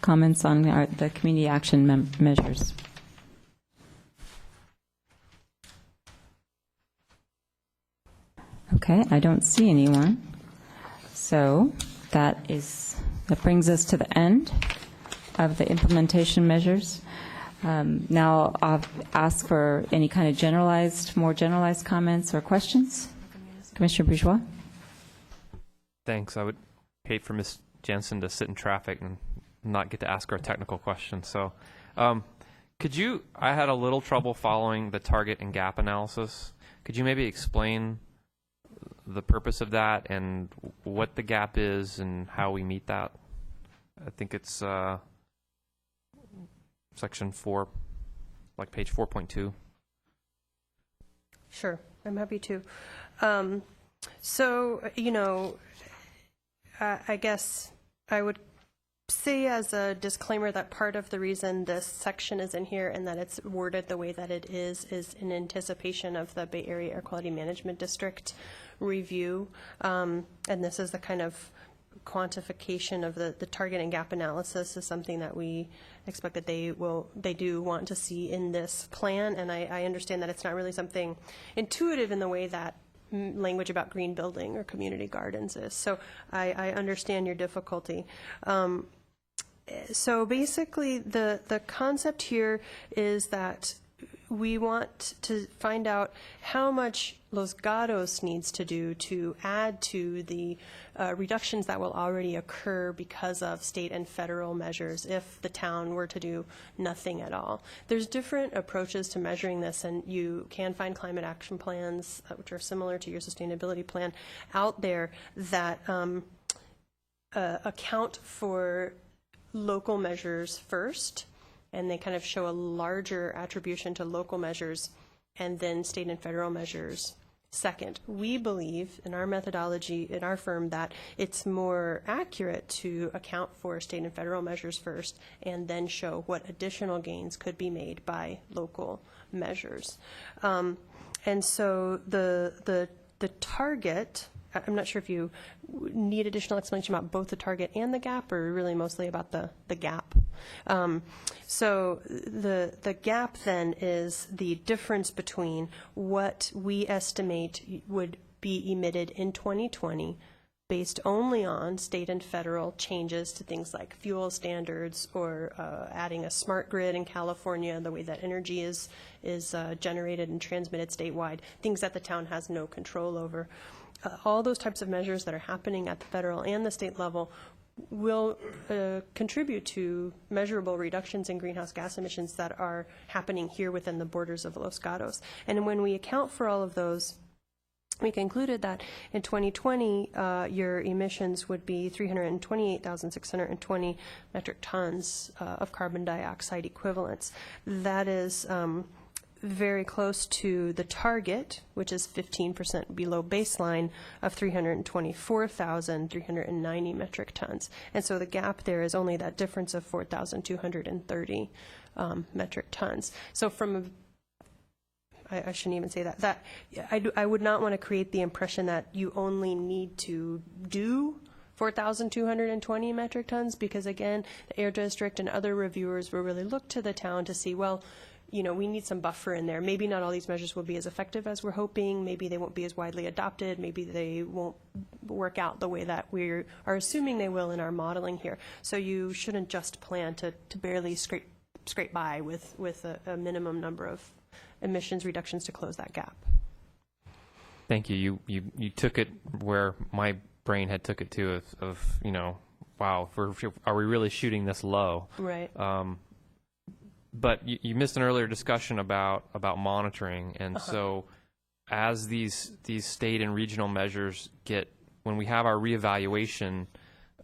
Comments on the community action measures. Okay, I don't see anyone. So that brings us to the end of the implementation measures. Now I'll ask for any kind of more generalized comments or questions. Commissioner Bourgeois? Thanks. I would hate for Ms. Jensen to sit in traffic and not get to ask her a technical question. So I had a little trouble following the target and gap analysis. Could you maybe explain the purpose of that and what the gap is and how we meet that? I think it's section 4, like page 4.2. Sure, I'm happy to. I guess I would say as a disclaimer that part of the reason this section is in here and that it's worded the way that it is in anticipation of the Bay Area Air Quality Management District review. And this is the kind of quantification of the target and gap analysis is something that we expect that they do want to see in this plan. And I understand that it's not really something intuitive in the way that language about green building or community gardens is. So I understand your difficulty. So basically the concept here is that we want to find out how much Los Gatos needs to do to add to the reductions that will already occur because of state and federal measures if the town were to do nothing at all. There's different approaches to measuring this, and you can find climate action plans, which are similar to your sustainability plan, out there that account for local measures first, and they kind of show a larger attribution to local measures and then state and federal measures second. We believe in our methodology in our firm that it's more accurate to account for state and federal measures first and then show what additional gains could be made by local measures. And so the target, I'm not sure if you need additional explanation about both the target and the gap, or really mostly about the gap. So the gap then is the difference between what we estimate would be emitted in 2020 based only on state and federal changes to things like fuel standards or adding a smart grid in California, the way that energy is generated and transmitted statewide, things that the town has no control over. All those types of measures that are happening at the federal and the state level will contribute to measurable reductions in greenhouse gas emissions that are happening here within the borders of Los Gatos. And when we account for all of those, we concluded that in 2020, your emissions would be 328,620 metric tons of carbon dioxide equivalents. That is very close to the target, which is 15% below baseline of 324,390 metric tons. And so the gap there is only that difference of 4,230 metric tons. So from a I shouldn't even say that. I would not want to create the impression that you only need to do 4,220 metric tons, because again, the Air District and other reviewers will really look to the town to see, well, you know, we need some buffer in there. Maybe not all these measures will be as effective as we're hoping. Maybe they won't be as widely adopted. Maybe they won't work out the way that we are assuming they will in our modeling here. So you shouldn't just plan to barely scrape by with a minimum number of emissions reductions to close that gap. Thank you. You took it where my brain had took it to of you know, wow, are we really shooting this low? Right. But you missed an earlier discussion about monitoring, and so as these state and regional measures get, when we have our reevaluation,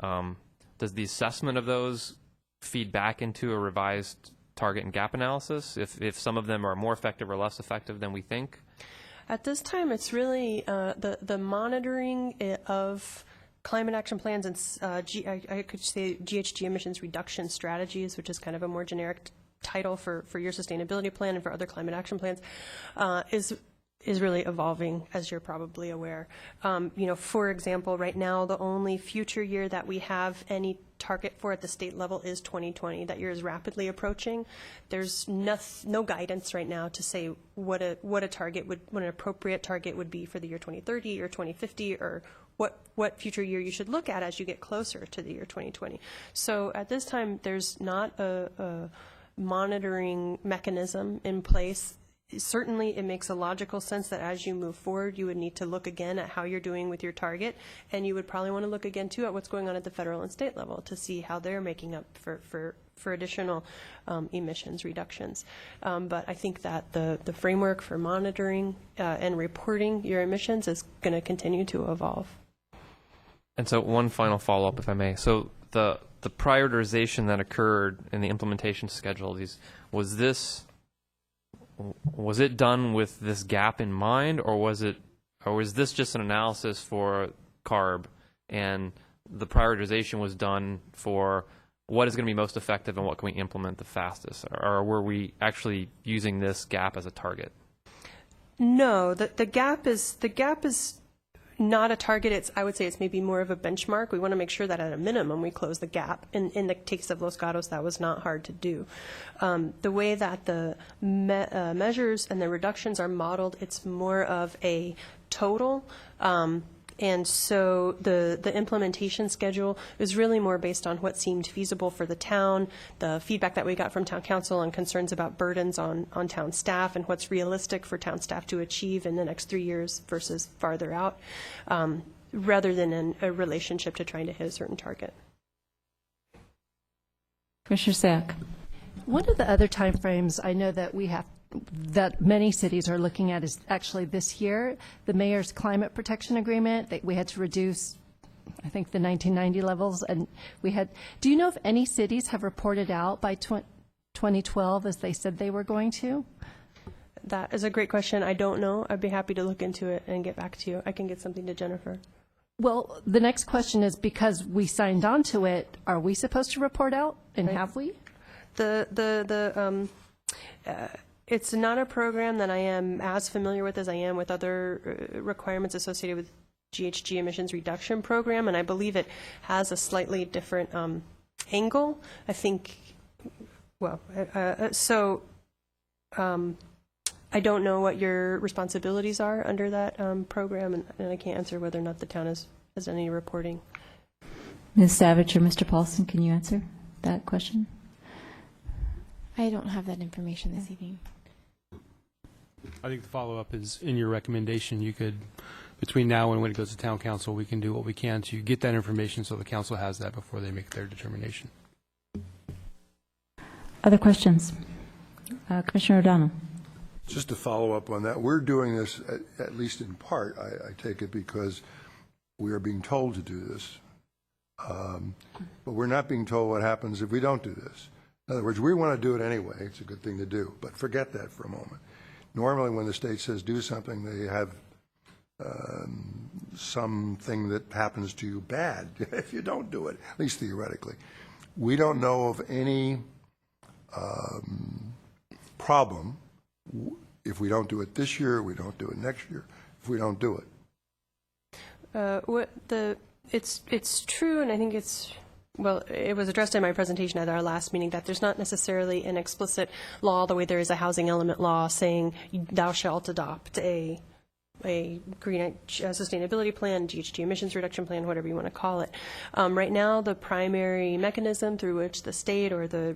does the assessment of those feed back into a revised target and gap analysis, if some of them are more effective or less effective than we think? At this time, it's really the monitoring of climate action plans and I could say GHG emissions reduction strategies, which is kind of a more generic title for your sustainability plan and for other climate action plans, is really evolving, as you're probably aware. You know, for example, right now, the only future year that we have any target for at the state level is 2020. That year is rapidly approaching. There's no guidance right now to say what an appropriate target would be for the year 2030 or 2050, or what future year you should look at as you get closer to the year 2020. So at this time, there's not a monitoring mechanism in place. Certainly, it makes a logical sense that as you move forward, you would need to look again at how you're doing with your target, and you would probably want to look again, too, at what's going on at the federal and state level to see how they're making up for additional emissions reductions. But I think that the framework for monitoring and reporting your emissions is going to continue to evolve. And so one final follow-up, if I may. So the prioritization that occurred in the implementation schedule, was it done with this gap in mind, or was this just an analysis for CARB, and the prioritization was done for what is going to be most effective and what can we implement the fastest, or were we actually using this gap as a target? No, the gap is not a target. I would say it's maybe more of a benchmark. We want to make sure that at a minimum we close the gap. In the case of Los Gatos, that was not hard to do. The way that the measures and the reductions are modeled, it's more of a total. And so the implementation schedule is really more based on what seemed feasible for the town, the feedback that we got from town council and concerns about burdens on town staff and what's realistic for town staff to achieve in the next 3 years versus farther out, rather than in a relationship to trying to hit a certain target. Commissioner Sack. One of the other timeframes I know that that many cities are looking at is actually this year, the mayor's climate protection agreement that we had to reduce, I think, the 1990 levels, and do you know if any cities have reported out by 2012 as they said they were going to? That is a great question. I don't know. I'd be happy to look into it and get back to you. I can get something to Jennifer. Well, the next question is, because we signed on to it, are we supposed to report out, and have we? It's not a program that I am as familiar with as I am with other requirements associated with GHG emissions reduction program, and I believe it has a slightly different angle. I think, well, I don't know what your responsibilities are under that program, and I can't answer whether or not the town has any reporting. Ms. Savage or Mr. Paulson, can you answer that question? I don't have that information this evening. I think the follow-up is in your recommendation. You could, between now and when it goes to town council, we can do what we can to get that information so the council has that before they make their determination. Other questions? Commissioner O'Donnell. Just to follow up on that, we're doing this, at least in part, I take it, because we are being told to do this. But we're not being told what happens if we don't do this. In other words, we want to do it anyway. It's a good thing to do. But forget that for a moment. Normally, when the state says do something, they have something that happens to you bad if you don't do it, at least theoretically. We don't know of any problem if we don't do it this year, we don't do it next year, if we don't do it. It's true, and I think it was addressed in my presentation at our last meeting that there's not necessarily an explicit law the way there is a housing element law saying thou shalt adopt a green sustainability plan, GHG emissions reduction plan, whatever you want to call it. Right now, the primary mechanism through which the state or the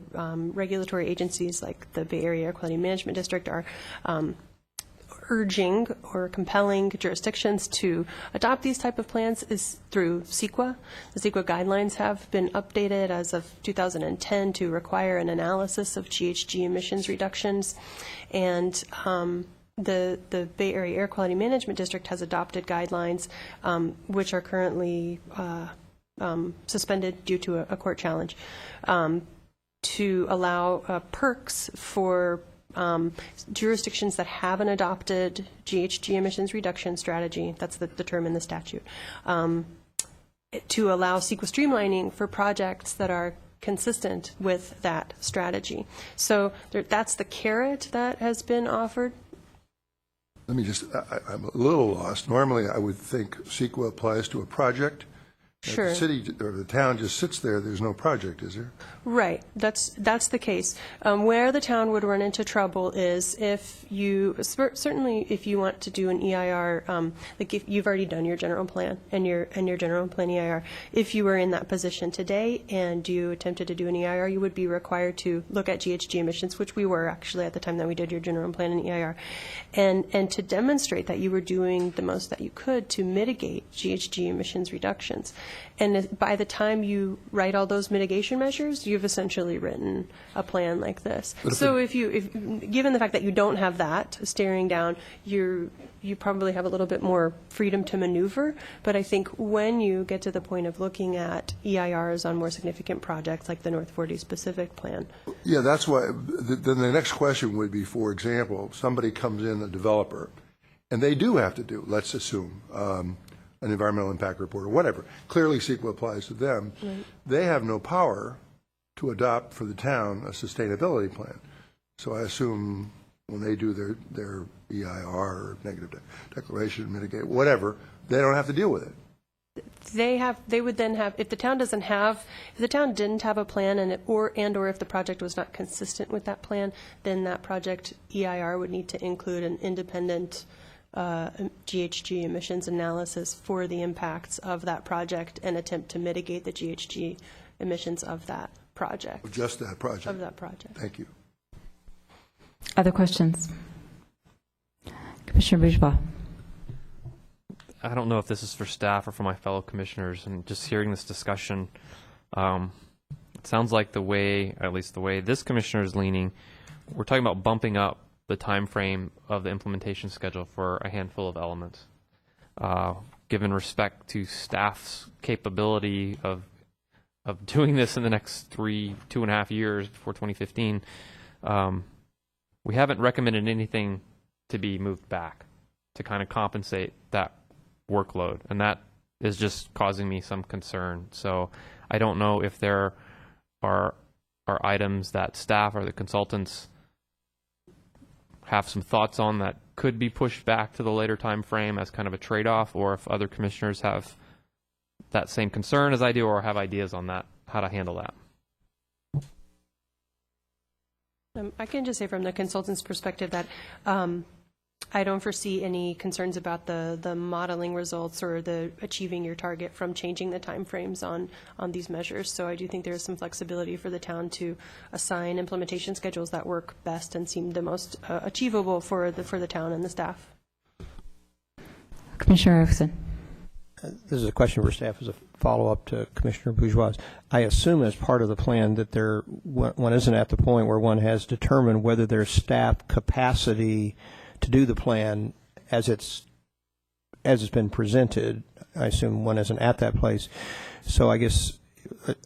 regulatory agencies like the Bay Area Air Quality Management District are urging or compelling jurisdictions to adopt these type of plans is through CEQA. The CEQA guidelines have been updated as of 2010 to require an analysis of GHG emissions reductions, and the Bay Area Air Quality Management District has adopted guidelines which are currently suspended due to a court challenge to allow perks for jurisdictions that have an adopted GHG emissions reduction strategy, that's the term in the statute, to allow CEQA streamlining for projects that are consistent with that strategy. So that's the carrot that has been offered. Let me just, I'm a little lost. Normally, I would think CEQA applies to a project. Sure. If the city or the town just sits there, there's no project, is there? Right. That's the case. Where the town would run into trouble is if you, certainly if you want to do an EIR, like if you've already done your general plan and your general plan EIR, if you were in that position today and you attempted to do an EIR, you would be required to look at GHG emissions, which we were actually at the time that we did your general plan and EIR, and to demonstrate that you were doing the most that you could to mitigate GHG emissions reductions. And by the time you write all those mitigation measures, you've essentially written a plan like this. So if given the fact that you don't have that staring down, you probably have a little bit more freedom to maneuver. But I think when you get to the point of looking at EIRs on more significant projects like the North 40 specific plan. Yeah, that's why. Then the next question would be, for example, somebody comes in, a developer, and they do have to do, let's assume, an environmental impact report or whatever. Clearly, CEQA applies to them. Right. They have no power to adopt for the town a sustainability plan. So I assume when they do their EIR or negative declaration, mitigate, whatever, they don't have to deal with it. They would then have, if the town didn't have a plan and or if the project was not consistent with that plan, then that project EIR would need to include an independent GHG emissions analysis for the impacts of that project and attempt to mitigate the GHG emissions of that project. Just that project? Of that project. Thank you. Other questions? Commissioner Bourgeois. I don't know if this is for staff or for my fellow commissioners, and just hearing this discussion, it sounds like at least the way this commissioner is leaning, we're talking about bumping up the time frame of the implementation schedule for a handful of elements. Given respect to staff's capability of doing this in the next 2.5 years before 2015, we haven't recommended anything to be moved back to kind of compensate that workload, and that is just causing me some concern. So I don't know if there are items that staff or the consultants have some thoughts on that could be pushed back to the later time frame as kind of a trade-off, or if other commissioners have that same concern as I do or have ideas on that, how to handle that. I can just say from the consultant's perspective that I don't foresee any concerns about the modeling results or the achieving your target from changing the timeframes on these measures. So I do think there is some flexibility for the town to assign implementation schedules that work best and seem the most achievable for the town and the staff. Commissioner Erickson. this is a question for staff as a follow-up to Commissioner Bourgeois. I assume as part of the plan that one isn't at the point where one has determined whether there's staff capacity to do the plan as it's been presented. I assume one isn't at that place. So I guess,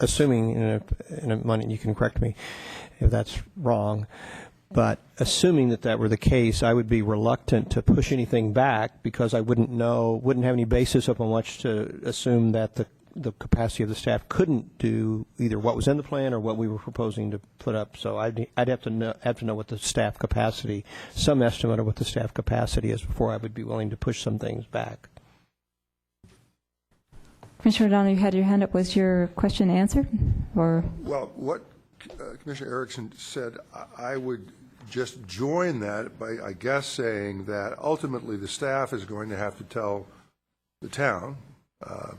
assuming, in a moment you can correct me if that's wrong, but assuming that were the case, I would be reluctant to push anything back because I wouldn't have any basis upon which to assume that the capacity of the staff couldn't do either what was in the plan or what we were proposing to put up. So I'd have to know what the staff capacity, some estimate of what the staff capacity is before I would be willing to push some things back. Commissioner O'Donnell, you had your hand up. Was your question answered? Or Well, what Commissioner Erickson said, I would just join that by, I guess, saying that ultimately the staff is going to have to tell the town, or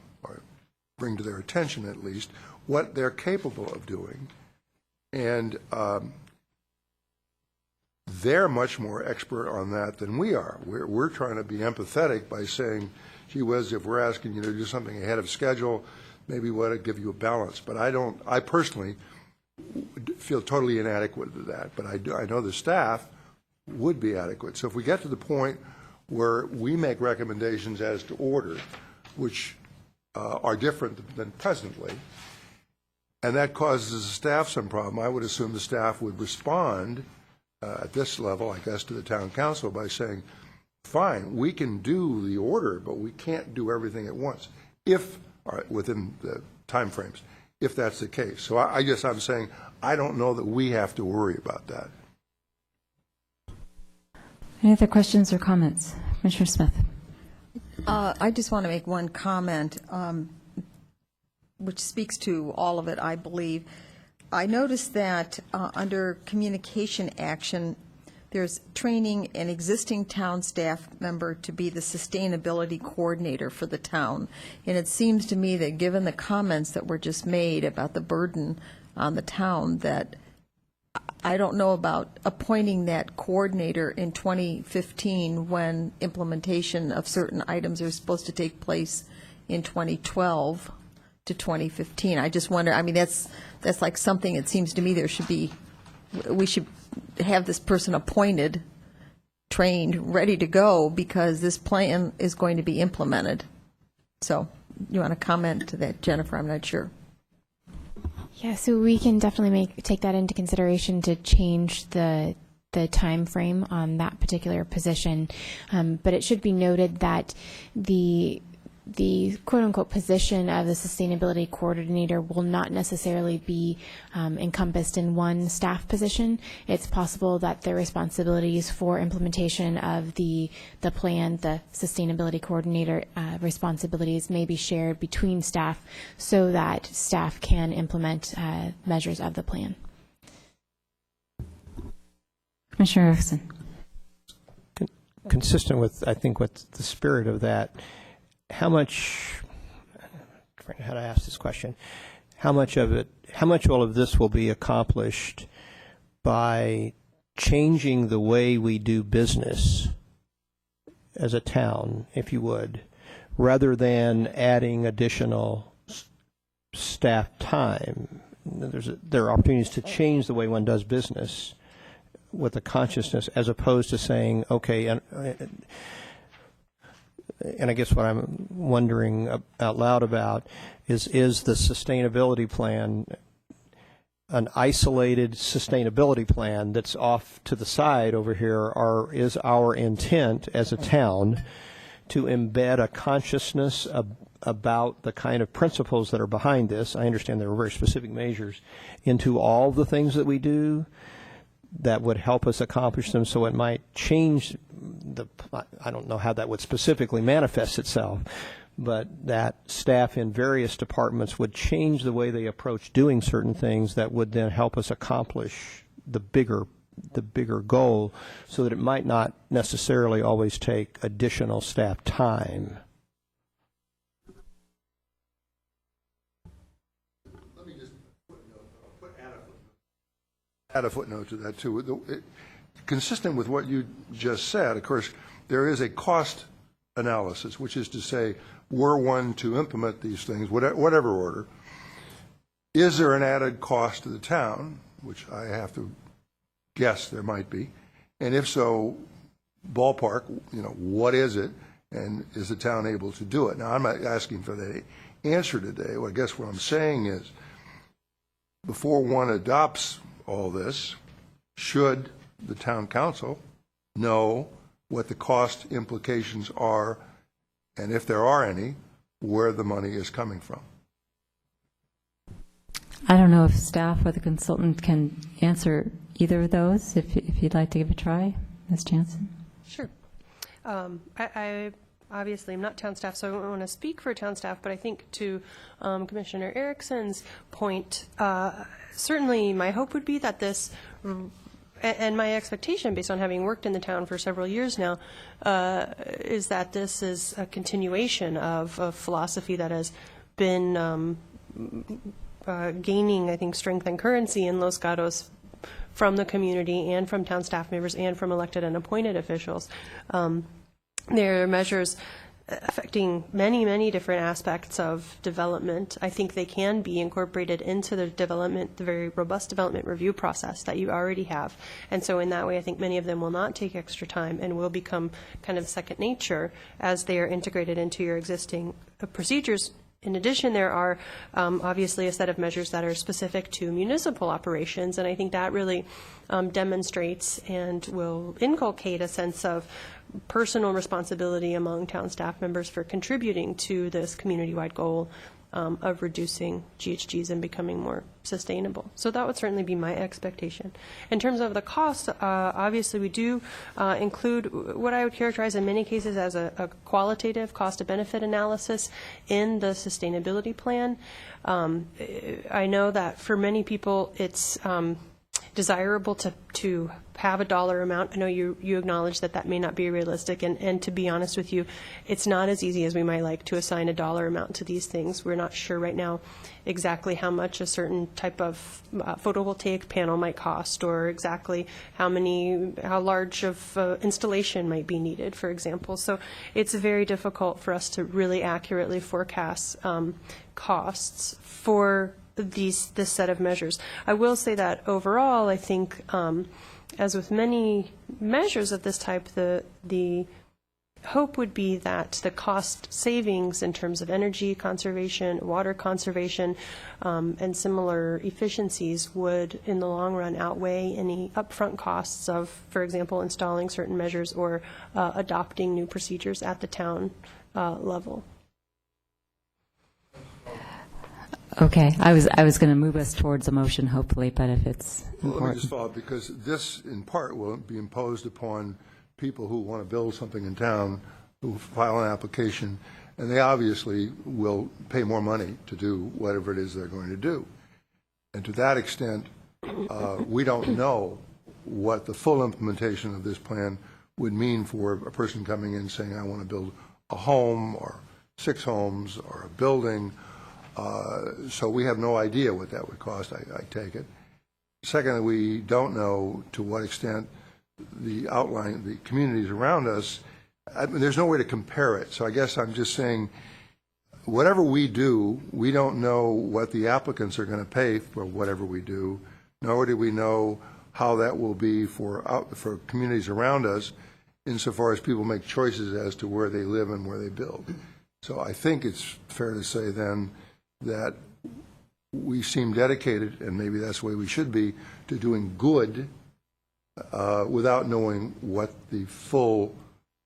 bring to their attention at least, what they're capable of doing. And they're much more expert on that than we are. We're trying to be empathetic by saying, gee whiz, if we're asking you to do something ahead of schedule, maybe we ought to give you a balance. But I personally feel totally inadequate to that. But I know the staff would be adequate. So if we get to the point where we make recommendations as to order, which are different than presently, and that causes the staff some problem, I would assume the staff would respond at this level, I guess, to the town council by saying, fine, we can do the order, but we can't do everything at once, if, within the time frames, if that's the case. So I guess I'm saying I don't know that we have to worry about that. any other questions or comments? Commissioner Smith. I just want to make one comment, which speaks to all of it, I believe. I noticed that under communication action, there's training an existing town staff member to be the sustainability coordinator for the town. And it seems to me that given the comments that were just made about the burden on the town, that I don't know about appointing that coordinator in 2015 when implementation of certain items are supposed to take place in 2012 to 2015. I just wonder, I mean, that's like something, it seems to me we should have this person appointed, trained, ready to go, because this plan is going to be implemented. So you want to comment to that, Jennifer? I'm not sure. Yeah, so we can definitely take that into consideration to change the time frame on that particular position. But it should be noted that the quote-unquote position of the sustainability coordinator will not necessarily be encompassed in one staff position. It's possible that the responsibilities for implementation of the plan, the sustainability coordinator responsibilities, may be shared between staff so that staff can implement measures of the plan. Commissioner Erickson. Consistent with, I think, what the spirit of that, how much to ask this question, how much all of this will be accomplished by changing the way we do business as a town, if you would, rather than adding additional staff time? There are opportunities to change the way one does business with a consciousness, as opposed to saying, okay, and I guess what I'm wondering out loud about is the sustainability plan an isolated sustainability plan that's off to the side over here, or is our intent as a town to embed a consciousness about the kind of principles that are behind this? I understand there are very specific measures into all the things that we do that would help us accomplish them, so it might change I don't know how that would specifically manifest itself, but that staff in various departments would change the way they approach doing certain things that would then help us accomplish the bigger goal, so that it might not necessarily always take additional staff time. Let me just add a footnote to that, too. Consistent with what you just said, of course, there is a cost analysis, which is to say, were one to implement these things, whatever order, is there an added cost to the town, which I have to guess there might be, and if so, ballpark, what is it, and is the town able to do it? Now, I'm not asking for the answer today. Well, I guess what I'm saying is, before one adopts all this, should the town council know what the cost implications are, and if there are any, where the money is coming from? I don't know if staff or the consultant can answer either of those. If you'd like to give a try, Ms. Jansen. Sure. I obviously am not town staff, so I don't want to speak for town staff, but I think to Commissioner Erickson's point, certainly my hope would be that this, and my expectation based on having worked in the town for several years now, is that this is a continuation of a philosophy that has been gaining, I think, strength and currency in Los Gatos from the community and from town staff members and from elected and appointed officials. There are measures affecting many, many different aspects of development. I think they can be incorporated into the very robust development review process that you already have. And so in that way, I think many of them will not take extra time and will become kind of second nature as they are integrated into your existing procedures. In addition, there are obviously a set of measures that are specific to municipal operations, and I think that really demonstrates and will inculcate a sense of personal responsibility among town staff members for contributing to this community-wide goal of reducing GHGs and becoming more sustainable. So that would certainly be my expectation. In terms of the cost, obviously we do include what I would characterize in many cases as a qualitative cost-to-benefit analysis in the sustainability plan. I know that for many people it's desirable to have a dollar amount. I know you acknowledge that that may not be realistic, and to be honest with you, it's not as easy as we might like to assign a dollar amount to these things. We're not sure right now exactly how much a certain type of photovoltaic panel might cost, or exactly how large of installation might be needed, for example. So it's very difficult for us to really accurately forecast costs for this set of measures. I will say that overall, I think, as with many measures of this type, the hope would be that the cost savings in terms of energy conservation, water conservation, and similar efficiencies would, in the long run, outweigh any upfront costs of, for example, installing certain measures or adopting new procedures at the town level. Okay, I was going to move us towards a motion, hopefully, but if it's Well, let me important. just follow up, because this, in part, will be imposed upon people who want to build something in town, who file an application, and they obviously will pay more money to do whatever it is they're going to do. And to that extent, we don't know what the full implementation of this plan would mean for a person coming in saying, I want to build a home, or 6 homes, or a building. So we have no idea what that would cost, I take it. Secondly, we don't know to what extent the communities around us, there's no way to compare it. So I guess I'm just saying, whatever we do, we don't know what the applicants are going to pay for whatever we do, nor do we know how that will be for communities around us, insofar as people make choices as to where they live and where they build. So I think it's fair to say then that we seem dedicated, and maybe that's the way we should be, to doing good without knowing what the full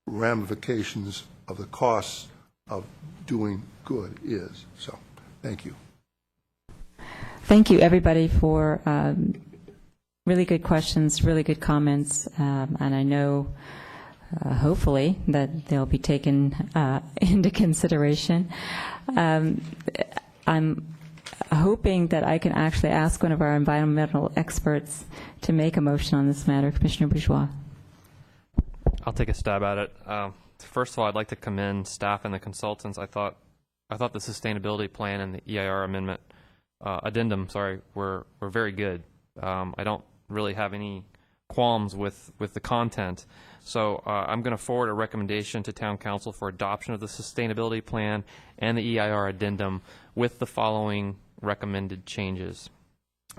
ramifications of the costs of doing good is. So, thank you. Thank you, everybody, for really good questions, really good comments, and I know, hopefully, that they'll be taken into consideration. I'm hoping that I can actually ask one of our environmental experts to make a motion on this matter. Commissioner Bourgeois. I'll take a stab at it. First of all, I'd like to commend staff and the consultants. I thought the sustainability plan and the EIR amendment addendum, were very good. I don't really have any qualms with the content. So I'm going to forward a recommendation to Town Council for adoption of the sustainability plan and the EIR addendum with the following recommended changes.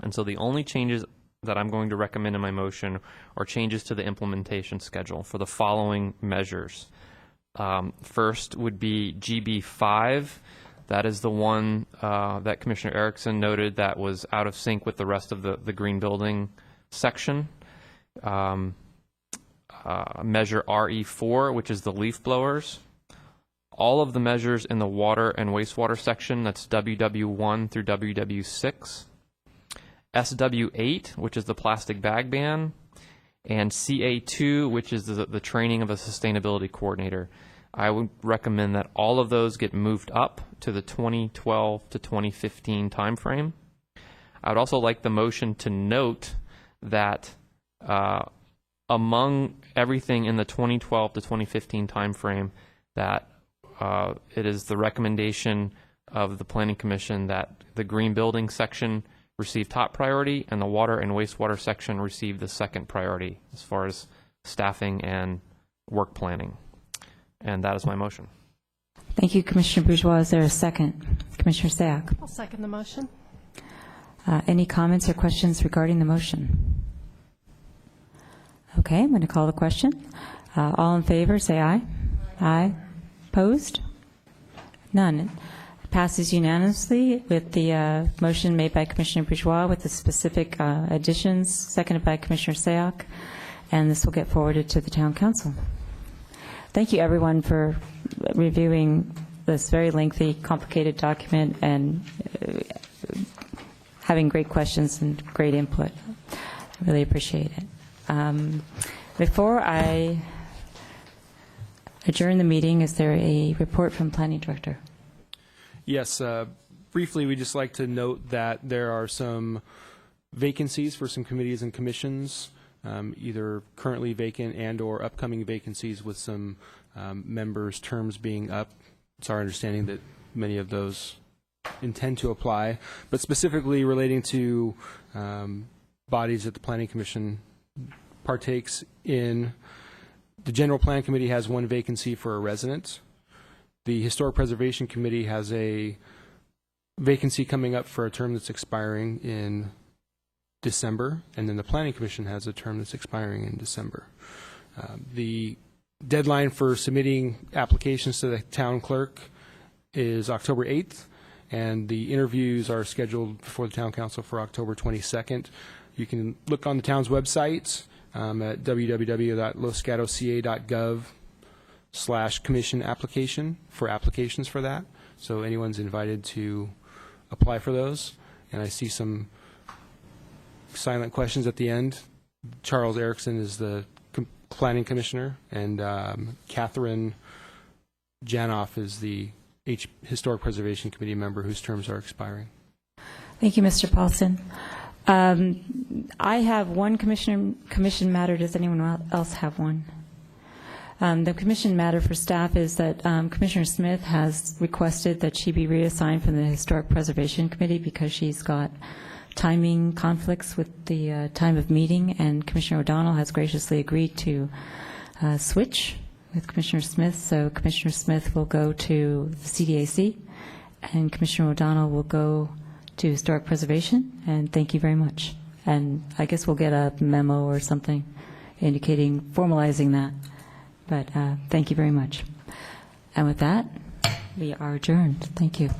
And so the only changes that I'm going to recommend in my motion are changes to the implementation schedule for the following measures. First would be GB5. That is the one that Commissioner Erickson noted that was out of sync with the rest of the green building section. Measure RE4, which is the leaf blowers. All of the measures in the water and wastewater section, that's WW1 through WW6. SW8, which is the plastic bag ban. And CA2, which is the training of a sustainability coordinator. I would recommend that all of those get moved up to the 2012 to 2015 timeframe. I would also like the motion to note that among everything in the 2012 to 2015 timeframe, that it is the recommendation of the Planning Commission that the green building section receive top priority and the water and wastewater section receive the second priority as far as staffing and work planning. And that is my motion. Thank you, Commissioner Bourgeois. Is there a second? Commissioner Sack. I'll second the motion. Any comments or questions regarding the motion? Okay, I'm going to call the question. All in favor, say aye. Aye. Opposed? None. It passes unanimously with the motion made by Commissioner Bourgeois with the specific additions, seconded by Commissioner Sayoc, and this will get forwarded to the Town Council. Thank you, everyone, for reviewing this very lengthy, complicated document and having great questions and great input. I really appreciate it. Before I adjourn the meeting, is there a report from Planning Director? Yes, briefly, we'd just like to note that there are some vacancies for some committees and commissions, either currently vacant and or upcoming vacancies with some members' terms being up. It's our understanding that many of those intend to apply, but specifically relating to bodies that the Planning Commission partakes in. The General Plan Committee has one vacancy for a resident. The Historic Preservation Committee has a vacancy coming up for a term that's expiring in December, and then the Planning Commission has a term that's expiring in December. The deadline for submitting applications to the town clerk is October 8th, and the interviews are scheduled before the Town Council for October 22nd. You can look on the town's website at www.loscatoca.gov/commission application for applications for that. So anyone's invited to apply for those. And I see some silent questions at the end. Charles Erickson is the Planning Commissioner, and Catherine Janoff is the Historic Preservation Committee member whose terms are expiring. Thank you, Mr. Paulson. I have one commission matter. Does anyone else have one? The commission matter for staff is that Commissioner Smith has requested that she be reassigned from the Historic Preservation Committee because she's got timing conflicts with the time of meeting, and Commissioner O'Donnell has graciously agreed to switch with Commissioner Smith. So Commissioner Smith will go to the CDAC, and Commissioner O'Donnell will go to Historic Preservation, and thank you very much. And I guess we'll get a memo or something indicating, formalizing that. But thank you very much. And with that, we are adjourned. Thank you.